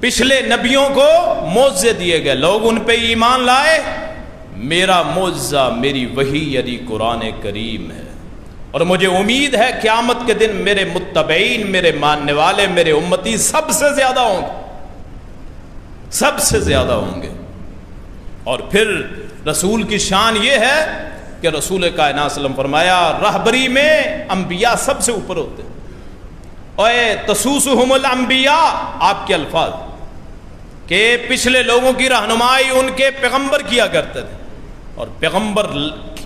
پچھلے نبیوں کو معجزے دیے گئے، لوگ ان پہ ایمان لائے، میرا معجزہ میری وحی یعنی قرآن کریم ہے، اور مجھے امید ہے قیامت کے دن میرے متبعین، میرے ماننے والے، میرے امتی سب سے زیادہ ہوں گے، سب سے زیادہ ہوں گے۔ اور پھر رسول کی شان یہ ہے کہ رسول کائنات صلی اللہ علیہ وسلم فرمایا رہبری میں انبیاء سب سے اوپر ہوتے ہیں، اے تسوسہم الانبیاء، آپ کے الفاظ کہ پچھلے لوگوں کی رہنمائی ان کے پیغمبر کیا کرتے تھے، اور پیغمبر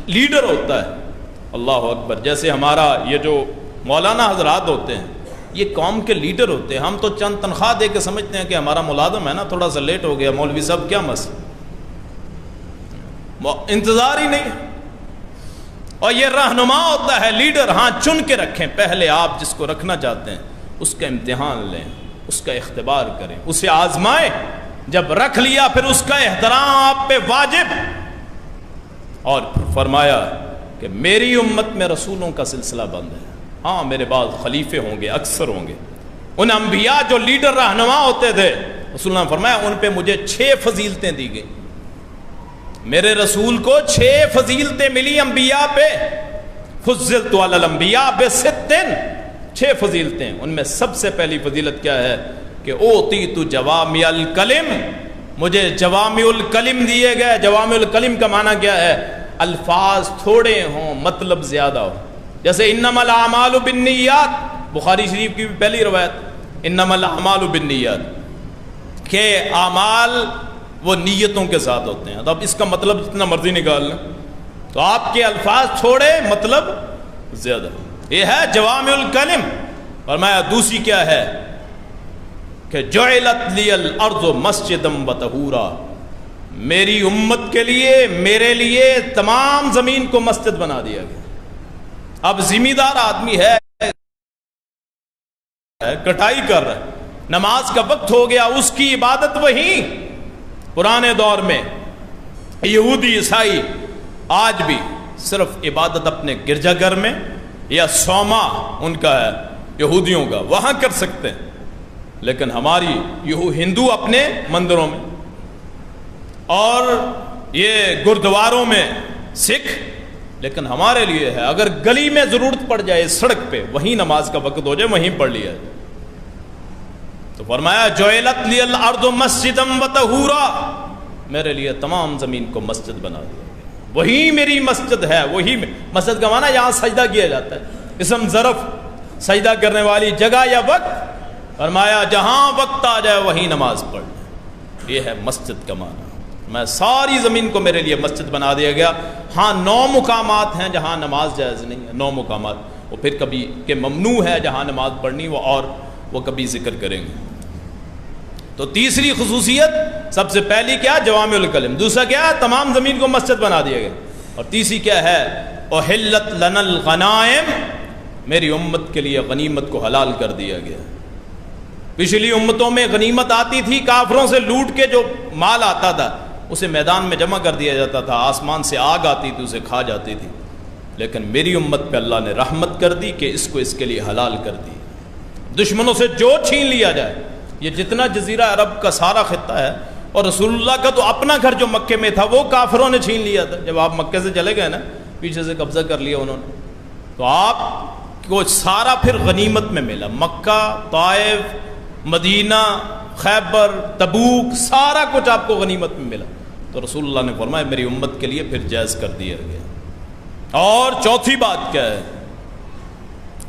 لیڈر ہوتا ہے۔ اللہ اکبر، جیسے ہمارا یہ جو مولانا حضرات ہوتے ہیں یہ قوم کے لیڈر ہوتے ہیں، ہم تو چند تنخواہ دے کے سمجھتے ہیں کہ ہمارا ملازم ہے نا، تھوڑا سا لیٹ ہو گیا مولوی صاحب کیا مسئلہ، انتظار ہی نہیں۔ اور یہ رہنما ہوتا ہے لیڈر، ہاں چن کے رکھیں، پہلے آپ جس کو رکھنا چاہتے ہیں اس کا امتحان لیں، اس کا اختبار کریں، اسے آزمائیں، جب رکھ لیا پھر اس کا احترام آپ پہ واجب۔ اور پھر فرمایا کہ میری امت میں رسولوں کا سلسلہ بند ہے، ہاں میرے بعد خلیفے ہوں گے، اکثر ہوں گے۔ ان انبیاء جو لیڈر رہنما ہوتے تھے، رسول اللہ نے فرمایا ان پہ مجھے 6 فضیلتیں دی گئی، میرے رسول کو 6 فضیلتیں ملی انبیاء پہ، فضلت علی الانبیاء ب6، 6 فضیلتیں، ان میں سب سے پہلی فضیلت کیا ہے کہ اوتیت جوامع الکلم، مجھے جوامع الکلم دیے گئے۔ جوامع الکلم کا معنی کیا ہے؟ الفاظ تھوڑے ہوں مطلب زیادہ ہو، جیسے انما الاعمال بالنیات، بخاری شریف کی بھی پہلی روایت انما الاعمال بالنیات، کہ اعمال وہ نیتوں کے ساتھ ہوتے ہیں۔ تو اب اس کا مطلب جتنا مرضی نکال لیں، تو آپ کے الفاظ چھوڑے مطلب زیادہ، یہ ہے جوامع الکلم۔ فرمایا دوسری کیا ہے کہ جعلت لی الارض مسجدا وطہورا، میری امت کے لیے، میرے لیے تمام زمین کو مسجد بنا دیا گیا۔ اب ذمہ دار آدمی ہے، کٹائی کر رہا ہے، نماز کا وقت ہو گیا، اس کی عبادت وہیں۔ پرانے دور میں یہودی عیسائی آج بھی صرف عبادت اپنے گرجا گھر میں یا صومع ان کا ہے یہودیوں کا، وہاں کر سکتے ہیں، لیکن ہماری ہندو اپنے مندروں میں اور یہ گردواروں میں سکھ، لیکن ہمارے لیے ہے اگر گلی میں ضرورت پڑ جائے سڑک پہ، وہیں نماز کا وقت ہو جائے وہیں پڑھ لیا جائے۔ تو فرمایا جعلت لی الارض مسجدا وطہورا، میرے لیے تمام زمین کو مسجد بنا دیا گیا، وہی میری مسجد ہے۔ وہی مسجد کا معنی یہاں سجدہ کیا جاتا ہے، اسم ظرف سجدہ کرنے والی جگہ یا وقت۔ فرمایا جہاں وقت آ جائے وہیں نماز پڑھ لیں، یہ ہے مسجد کا معنی۔ میں ساری زمین کو میرے لیے مسجد بنا دیا گیا۔ ہاں 9 مقامات ہیں جہاں نماز جائز نہیں ہے، 9 مقامات، وہ پھر کبھی کہ ممنوع ہے جہاں نماز پڑھنی، وہ کبھی ذکر کریں گے۔ تو تیسری خصوصیت سب سے پہلی کیا؟ جوامع الکلم۔ دوسرا کیا ہے؟ تمام زمین کو مسجد بنا دیا گیا۔ اور تیسری کیا ہے؟ احلت لنا الغنائم، میری امت کے لیے غنیمت کو حلال کر دیا گیا۔ پچھلی امتوں میں غنیمت آتی تھی، کافروں سے لوٹ کے جو مال آتا تھا اسے میدان میں جمع کر دیا جاتا تھا، آسمان سے آگ آتی تھی اسے کھا جاتی تھی، لیکن میری امت پہ اللہ نے رحمت کر دی کہ اس کو اس کے لیے حلال کر دی۔ دشمنوں سے جو چھین لیا جائے، یہ جتنا جزیرہ عرب کا سارا خطہ ہے، اور رسول اللہ کا تو اپنا گھر جو مکے میں تھا وہ کافروں نے چھین لیا تھا۔ جب آپ مکے سے چلے گئے نا، پیچھے سے قبضہ کر لیا انہوں نے، تو آپ کو سارا پھر غنیمت میں ملا۔ مکہ، طائف، مدینہ، خیبر، تبوک، سارا کچھ آپ کو غنیمت میں ملا۔ تو رسول اللہ نے فرمایا میری امت کے لیے پھر جائز کر دیا گیا۔ اور چوتھی بات کیا ہے؟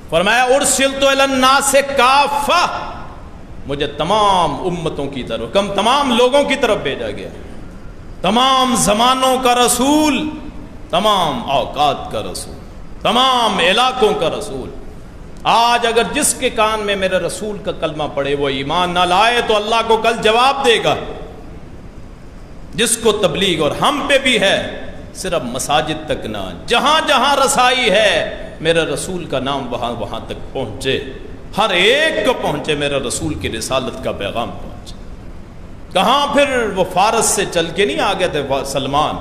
فرمایا ارسلت الی الناس کافہ، مجھے تمام امتوں کی طرف، تمام لوگوں کی طرف بھیجا گیا، تمام زمانوں کا رسول، تمام اوقات کا رسول، تمام علاقوں کا رسول۔ آج اگر جس کے کان میں میرے رسول کا کلمہ پڑے وہ ایمان نہ لائے تو اللہ کو کل جواب دے گا۔ جس کو تبلیغ، اور ہم پہ بھی ہے، صرف مساجد تک نہ، جہاں جہاں رسائی ہے میرے رسول کا نام وہاں تک پہنچے، ہر ایک کو پہنچے، میرے رسول کی رسالت کا پیغام پہنچے۔ کہاں پھر وہ فارس سے چل کے نہیں آ گئے تھے سلمان،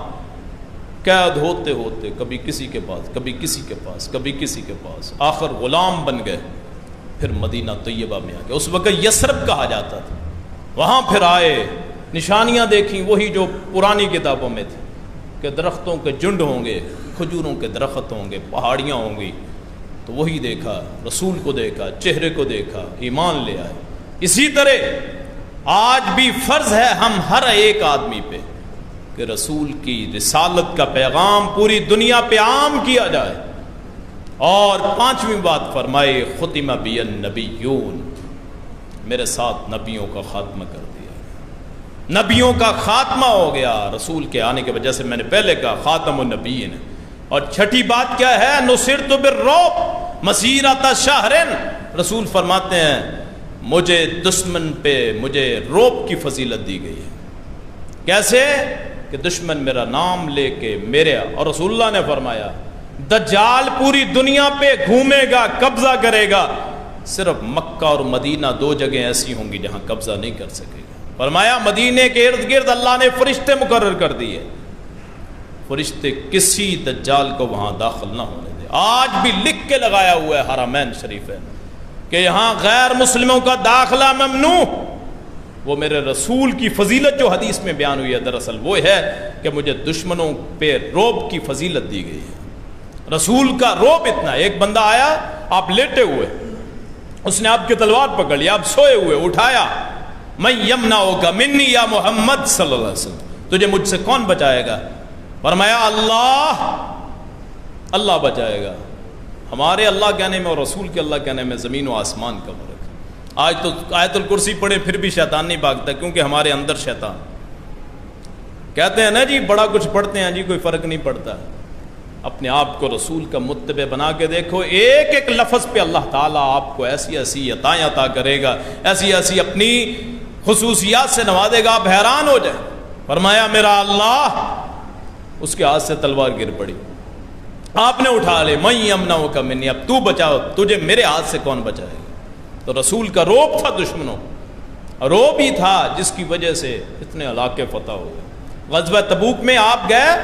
قید ہوتے ہوتے کبھی کسی کے پاس، کبھی کسی کے پاس، کبھی کسی کے پاس، آخر غلام بن گئے، پھر مدینہ طیبہ میں آ گئے۔ اس وقت یثرب کہا جاتا تھا، وہاں پھر آئے، نشانیاں دیکھیں وہی جو پرانی کتابوں میں تھی کہ درختوں کے جھنڈ ہوں گے، کھجوروں کے درخت ہوں گے، پہاڑیاں ہوں گی، تو وہی دیکھا، رسول کو دیکھا، چہرے کو دیکھا، ایمان لے آئے۔ اسی طرح آج بھی فرض ہے ہم ہر ایک آدمی پہ کہ رسول کی رسالت کا پیغام پوری دنیا پہ عام کیا جائے۔ اور پانچویں بات فرمائے ختم بی النبیون، میرے ساتھ نبیوں کا خاتمہ کر دیا، نبیوں کا خاتمہ ہو گیا رسول کے آنے کی وجہ سے۔ میں نے پہلے کہا خاتم النبیین۔ اور چھٹی بات کیا ہے؟ نصرت بالرعب مسیرۃ شہر، رسول فرماتے ہیں مجھے دشمن پہ مجھے رعب کی فضیلت دی گئی ہے۔ کیسے؟ کہ دشمن میرا نام لے کے میرے، اور رسول اللہ نے فرمایا دجال پوری دنیا پہ گھومے گا، قبضہ کرے گا، صرف مکہ اور مدینہ 2 جگہیں ایسی ہوں گی جہاں قبضہ نہیں کر سکے گا۔ فرمایا مدینے کے ارد گرد اللہ نے فرشتے مقرر کر دیے، فرشتے کسی دجال کو وہاں داخل نہ ہونے دے۔ آج بھی لکھ کے لگایا ہوا ہے حرمین شریف ہے کہ یہاں غیر مسلموں کا داخلہ ممنوع۔ وہ میرے رسول کی فضیلت جو حدیث میں بیان ہوئی ہے دراصل وہ ہے کہ مجھے دشمنوں پہ رعب کی فضیلت دی گئی ہے۔ رسول کا رعب اتنا ہے، ایک بندہ آیا، آپ لیٹے ہوئے، اس نے آپ کی تلوار پکڑ لی، آپ سوئے ہوئے، اٹھایا، من یمنعک منی یا محمد صلی اللہ علیہ وسلم، تجھے مجھ سے کون بچائے گا؟ فرمایا اللہ، اللہ بچائے گا۔ ہمارے اللہ کہنے میں اور رسول کے اللہ کہنے میں زمین و آسمان کا فرق ہے۔ آج تو آیت الکرسی پڑھے پھر بھی شیطان نہیں بھاگتا، کیونکہ ہمارے اندر شیطان کہتے ہیں نا جی بڑا کچھ پڑھتے ہیں جی کوئی فرق نہیں پڑتا۔ اپنے آپ کو رسول کا متبع بنا کے دیکھو، ایک ایک لفظ پہ اللہ تعالیٰ آپ کو ایسی ایسی عطائیں عطا کرے گا، ایسی ایسی اپنی خصوصیات سے نوازے گا، آپ حیران ہو جائیں۔ فرمایا میرا اللہ، اس کے ہاتھ سے تلوار گر پڑی، آپ نے اٹھا لے، من یمنعک منی، اب تو بچاؤ، تجھے میرے ہاتھ سے کون بچائے گا؟ تو رسول کا روب تھا دشمنوں، روب ہی تھا جس کی وجہ سے اتنے علاقے فتح ہو گئے۔ غزوہ تبوک میں آپ گئے،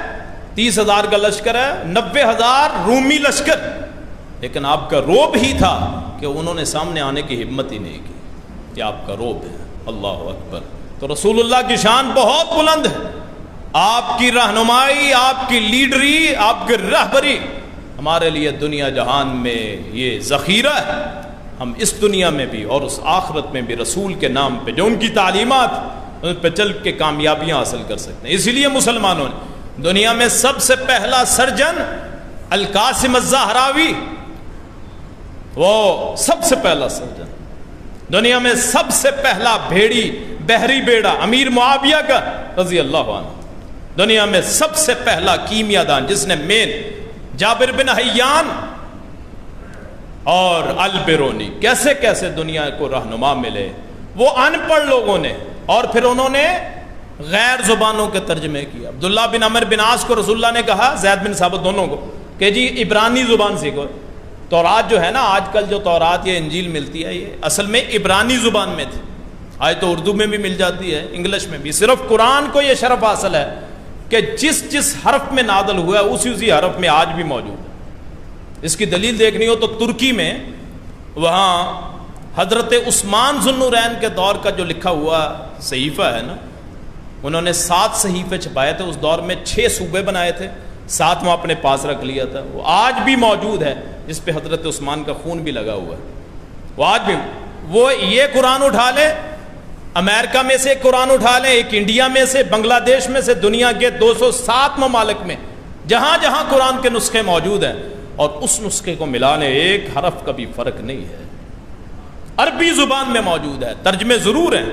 30,000 کا لشکر ہے، 90,000 رومی لشکر، لیکن آپ کا روب ہی تھا کہ انہوں نے سامنے آنے کی ہمت ہی نہیں کی، کہ آپ کا روب ہے۔ اللہ اکبر۔ تو رسول اللہ کی شان بہت بلند ہے، آپ کی رہنمائی، آپ کی لیڈری، آپ کی رہبری ہمارے لیے دنیا جہان میں یہ ذخیرہ ہے۔ ہم اس دنیا میں بھی اور اس آخرت میں بھی رسول کے نام پہ جو ان کی تعلیمات ان پہ چل کے کامیابیاں حاصل کر سکتے ہیں۔ اسی لیے مسلمانوں نے دنیا میں سب سے پہلا سرجن القاسم الزہراوی، وہ سب سے پہلا سرجن، دنیا میں سب سے پہلا بحری بیڑا امیر معاویہ کا رضی اللہ عنہ، دنیا میں سب سے پہلا کیمیا دان جس نے جابر بن حیان اور البرونی کیسے کیسے دنیا کو رہنما ملے، وہ ان پڑھ لوگوں نے، اور پھر انہوں نے غیر زبانوں کے ترجمے کیا۔ عبداللہ بن عمر بن عاص کو رسول اللہ نے کہا، زید بن ثابت دونوں کو، کہ جی عبرانی زبان سیکھو۔ تورات جو ہے نا، آج کل جو تورات یا انجیل ملتی ہے، یہ اصل میں عبرانی زبان میں تھی، آج تو اردو میں بھی مل جاتی ہے، انگلش میں بھی۔ صرف قرآن کو یہ شرف حاصل ہے کہ جس حرف میں نازل ہوا ہے اسی حرف میں آج بھی موجود ہے۔ اس کی دلیل دیکھنی ہو تو ترکی میں وہاں حضرت عثمان ذو النورین کے دور کا جو لکھا ہوا صحیفہ ہے نا، انہوں نے 7 صحیفے چھپائے تھے، اس دور میں 6 صوبے بنائے تھے، 7واں اپنے پاس رکھ لیا تھا، وہ آج بھی موجود ہے، جس پہ حضرت عثمان کا خون بھی لگا ہوا ہے۔ وہ آج بھی وہ یہ قرآن اٹھا لے، امریکہ میں سے قرآن اٹھا لیں، ایک انڈیا میں سے، بنگلہ دیش میں سے، دنیا کے 207 ممالک میں جہاں جہاں قرآن کے نسخے موجود ہیں، اور اس نسخے کو ملانے ایک حرف کا بھی فرق نہیں ہے۔ عربی زبان میں موجود ہے، ترجمے ضرور ہیں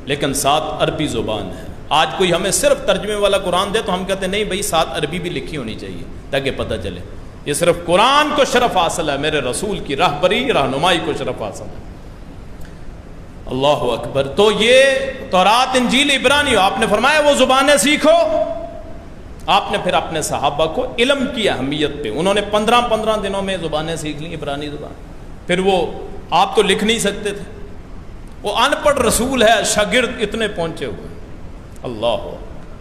لیکن ساتھ عربی زبان ہے۔ آج کوئی ہمیں صرف ترجمے والا قرآن دے تو ہم کہتے ہیں نہیں بھائی، ساتھ عربی بھی لکھی ہونی چاہیے تاکہ پتہ چلے۔ یہ صرف قرآن کو شرف حاصل ہے، میرے رسول کی رہبری رہنمائی کو شرف حاصل ہے۔ اللہ اکبر۔ تو یہ تورات انجیل عبرانی، آپ نے فرمایا وہ زبانیں سیکھو۔ آپ نے پھر اپنے صحابہ کو علم کی اہمیت پہ، انہوں نے 15 دنوں میں زبانیں سیکھ لیں، عبرانی زبان۔ پھر وہ آپ تو لکھ نہیں سکتے تھے، وہ ان پڑھ رسول ہے، شاگرد اتنے پہنچے ہوئے۔ اللہ،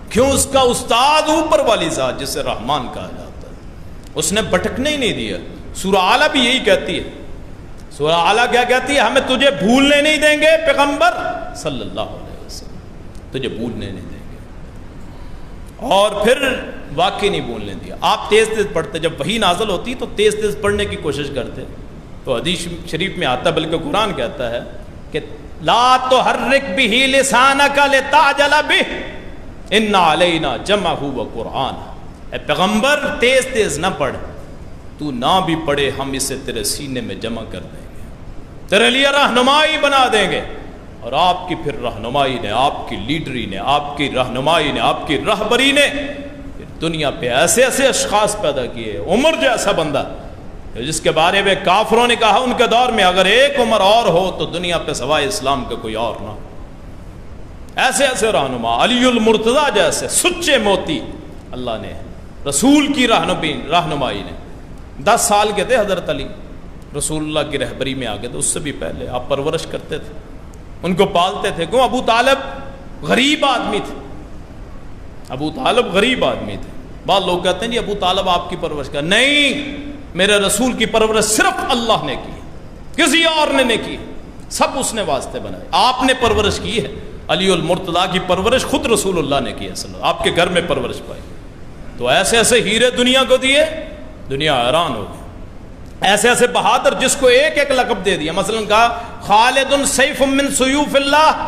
کیوں؟ اس کا استاد اوپر والی ذات جسے رحمان کہا جاتا ہے، اس نے بھٹکنے ہی نہیں دیا۔ سورہ اعلیٰ بھی یہی کہتی ہے، سورہ اعلیٰ کیا کہتی ہے؟ ہمیں تجھے بھولنے نہیں دیں گے پیغمبر صلی اللہ علیہ وسلم، تجھے بھولنے نہیں دیں گے۔ اور پھر واقعی نہیں بھولنے دیا۔ آپ تیز پڑھتے، جب وحی نازل ہوتی تو تیز پڑھنے کی کوشش کرتے، تو حدیث شریف میں آتا ہے، بلکہ قرآن کہتا ہے کہ لا تحرک بہ لسانک لتعجل بہ ان علینا جمعہ وقرآن۔ اے پیغمبر تیز نہ پڑھ، تو نہ بھی پڑھے ہم اسے تیرے سینے میں جمع کر دیں گے، تیرے لیے رہنمائی بنا دیں گے۔ اور آپ کی پھر رہنمائی نے، آپ کی لیڈری نے، آپ کی رہنمائی نے، آپ کی رہبری نے دنیا پہ ایسے ایسے اشخاص پیدا کیے۔ عمر جیسا بندہ جس کے بارے میں کافروں نے کہا ان کے دور میں، اگر ایک عمر اور ہو تو دنیا پہ سوائے اسلام کا کوئی اور نہ ہو۔ ایسے ایسے رہنما، علی المرتضیٰ جیسے سچے موتی اللہ نے، رسول کی رہنمائی نے۔ 10 سال کے تھے حضرت علی، رسول اللہ کی رہبری میں آگے، تو اس سے بھی پہلے آپ پرورش کرتے تھے، ان کو پالتے تھے۔ کیوں؟ ابو طالب غریب آدمی تھے، ابو طالب غریب آدمی تھے۔ بعض لوگ کہتے ہیں جی ابو طالب آپ کی پرورش کر، نہیں، میرے رسول کی پرورش صرف اللہ نے کی، کسی اور نے نہیں کی، سب اس نے واسطے بنائے۔ آپ نے پرورش کی ہے، علی المرتضیٰ کی پرورش خود رسول اللہ نے کی ہے، آپ کے گھر میں پرورش پائی۔ تو ایسے ایسے ہیرے دنیا کو دیے، دنیا حیران ہو گئی۔ ایسے ایسے بہادر جس کو ایک ایک لقب دے دیا. مثلا کہا خالد سیف من سیوف اللہ،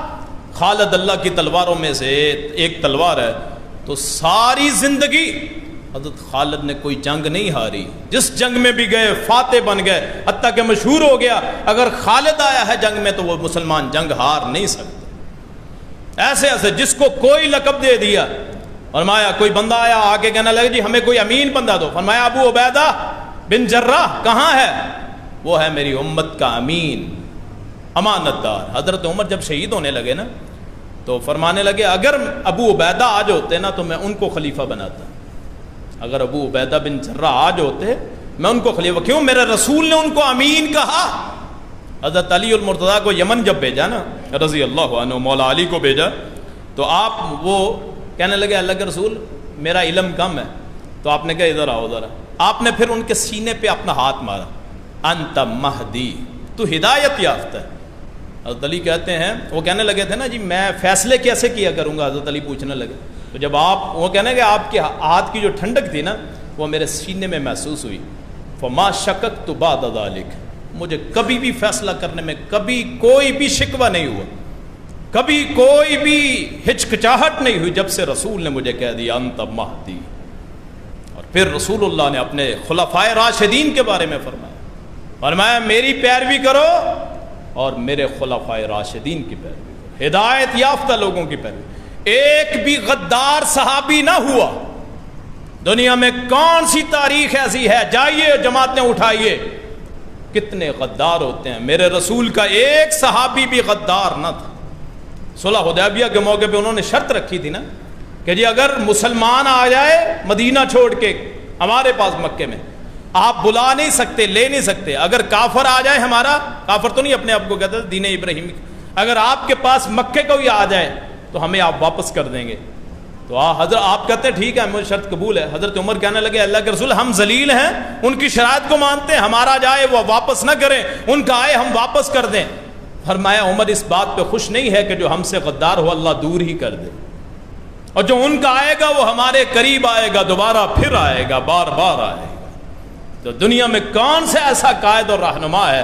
خالد اللہ کی تلواروں میں سے ایک تلوار ہے. تو ساری زندگی حضرت خالد نے کوئی جنگ نہیں ہاری، جس جنگ میں بھی گئے فاتح بن گئے، حتیٰ کہ مشہور ہو گیا اگر خالد آیا ہے جنگ میں تو وہ مسلمان جنگ ہار نہیں سکتے. ایسے ایسے جس کو کوئی لقب دے دیا. فرمایا کوئی بندہ آیا آ کے کہنے لگا جی ہمیں کوئی امین بندہ دو. فرمایا ابو عبیدہ بن جراح کہاں ہے؟ وہ ہے میری امت کا امین، امانت دار. حضرت عمر جب شہید ہونے لگے نا تو فرمانے لگے اگر ابو عبیدہ آج ہوتے نا تو میں ان کو خلیفہ بناتا. اگر ابو عبیدہ بن جراح آج ہوتے میں ان کو خلیفہ. کیوں؟ میرے رسول نے ان کو امین کہا. حضرت علی المرتضیٰ کو یمن جب بھیجا نا رضی اللہ عنہ، مولا علی کو بھیجا تو آپ وہ کہنے لگے اللہ کے رسول میرا علم کم ہے. تو آپ نے کہا ادھر آؤ ذرا. آپ نے پھر ان کے سینے پہ اپنا ہاتھ مارا. انت مہدی، تو ہدایت یافتہ ہے. حضرت علی کہتے ہیں وہ کہنے لگے تھے نا جی میں فیصلے کیسے کیا کروں گا. حضرت علی پوچھنے لگے تو جب آپ وہ کہنے کہ آپ کے ہاتھ کی جو ٹھنڈک تھی نا وہ میرے سینے میں محسوس ہوئی. فما شکک تو بعد ذلک، مجھے کبھی بھی فیصلہ کرنے میں کبھی کوئی بھی شکوہ نہیں ہوا، کبھی کوئی بھی ہچکچاہٹ نہیں ہوئی جب سے رسول نے مجھے کہہ دیا انت مہدی. اور پھر رسول اللہ نے اپنے خلفائے راشدین کے بارے میں فرمایا میری پیروی کرو اور میرے خلفائے راشدین کی پیروی کرو، ہدایت یافتہ لوگوں کی پیروی. ایک بھی غدار صحابی نہ ہوا. دنیا میں کون سی تاریخ ایسی ہے؟ جائیے جماعتیں اٹھائیے، کتنے غدار ہوتے ہیں. میرے رسول کا ایک صحابی بھی غدار نہ تھا. صلح حدیبیہ کے موقع پہ انہوں نے شرط رکھی تھی نا کہ جی اگر مسلمان آ جائے مدینہ چھوڑ کے ہمارے پاس مکے میں آپ بلا نہیں سکتے، لے نہیں سکتے. اگر کافر آ جائے، ہمارا کافر تو نہیں اپنے آپ کو کہتے دین ابراہیم، اگر آپ کے پاس مکے کو ہی آ جائے تو ہمیں آپ واپس کر دیں گے. تو حضرت آپ کہتے ہیں ٹھیک ہے مجھے شرط قبول ہے. حضرت عمر کہنے لگے اللہ کے رسول ہم ذلیل ہیں، ان کی شرائط کو مانتے ہیں، ہمارا جائے وہ واپس نہ کریں، ان کا آئے ہم واپس کر دیں. فرمایا عمر اس بات پہ خوش نہیں ہے کہ جو ہم سے غدار ہو اللہ دور ہی کر دے، اور جو ان کا آئے گا وہ ہمارے قریب آئے گا، دوبارہ پھر آئے گا، بار بار آئے گا. تو دنیا میں کون سے ایسا قائد اور رہنما ہے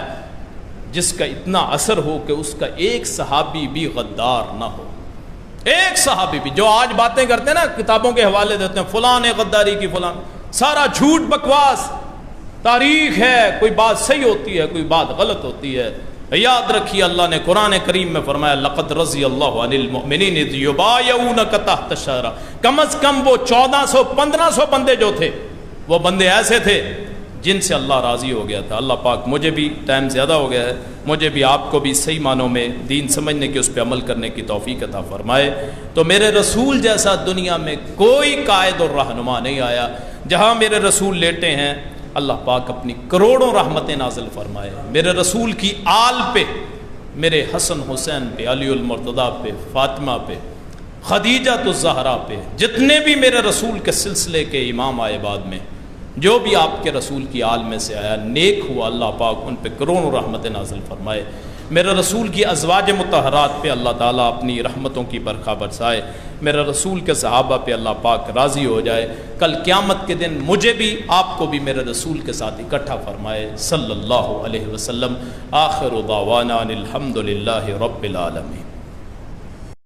جس کا اتنا اثر ہو کہ اس کا ایک صحابی بھی غدار نہ ہو؟ ایک صحابی بھی. جو آج باتیں کرتے ہیں نا کتابوں کے حوالے دیتے ہیں فلاں نے غداری کی، فلاں، سارا جھوٹ بکواس. تاریخ ہے، کوئی بات صحیح ہوتی ہے، کوئی بات غلط ہوتی ہے. یاد رکھیے اللہ نے قرآن کریم میں فرمایا لقد رضی اللہ عن المؤمنین اذ یبایعونک تحت الشجرہ. کم از کم وہ 1400-1500 بندے جو تھے وہ بندے ایسے تھے جن سے اللہ راضی ہو گیا تھا. اللہ پاک مجھے بھی ٹائم زیادہ ہو گیا ہے، مجھے بھی آپ کو بھی صحیح معنوں میں دین سمجھنے کی، اس پہ عمل کرنے کی توفیق عطا فرمائے. تو میرے رسول جیسا دنیا میں کوئی قائد اور رہنما نہیں آیا. جہاں میرے رسول لیٹے ہیں اللہ پاک اپنی کروڑوں رحمتیں نازل فرمائے. میرے رسول کی آل پہ، میرے حسن حسین پہ، علی المرتضیٰ پہ، فاطمہ پہ، خدیجہ الزہرا پہ، جتنے بھی میرے رسول کے سلسلے کے امام آئے بعد میں، جو بھی آپ کے رسول کی آل میں سے آیا نیک ہوا، اللہ پاک ان پہ کروڑوں رحمتیں نازل فرمائے. میرے رسول کی ازواج مطہرات پہ اللہ تعالیٰ اپنی رحمتوں کی برکھا برسائے. میرے رسول کے صحابہ پہ اللہ پاک راضی ہو جائے. کل قیامت کے دن مجھے بھی آپ کو بھی میرے رسول کے ساتھ اکٹھا فرمائے صلی اللہ علیہ وسلم. آخر دعوانا الحمد للہ رب العالمین.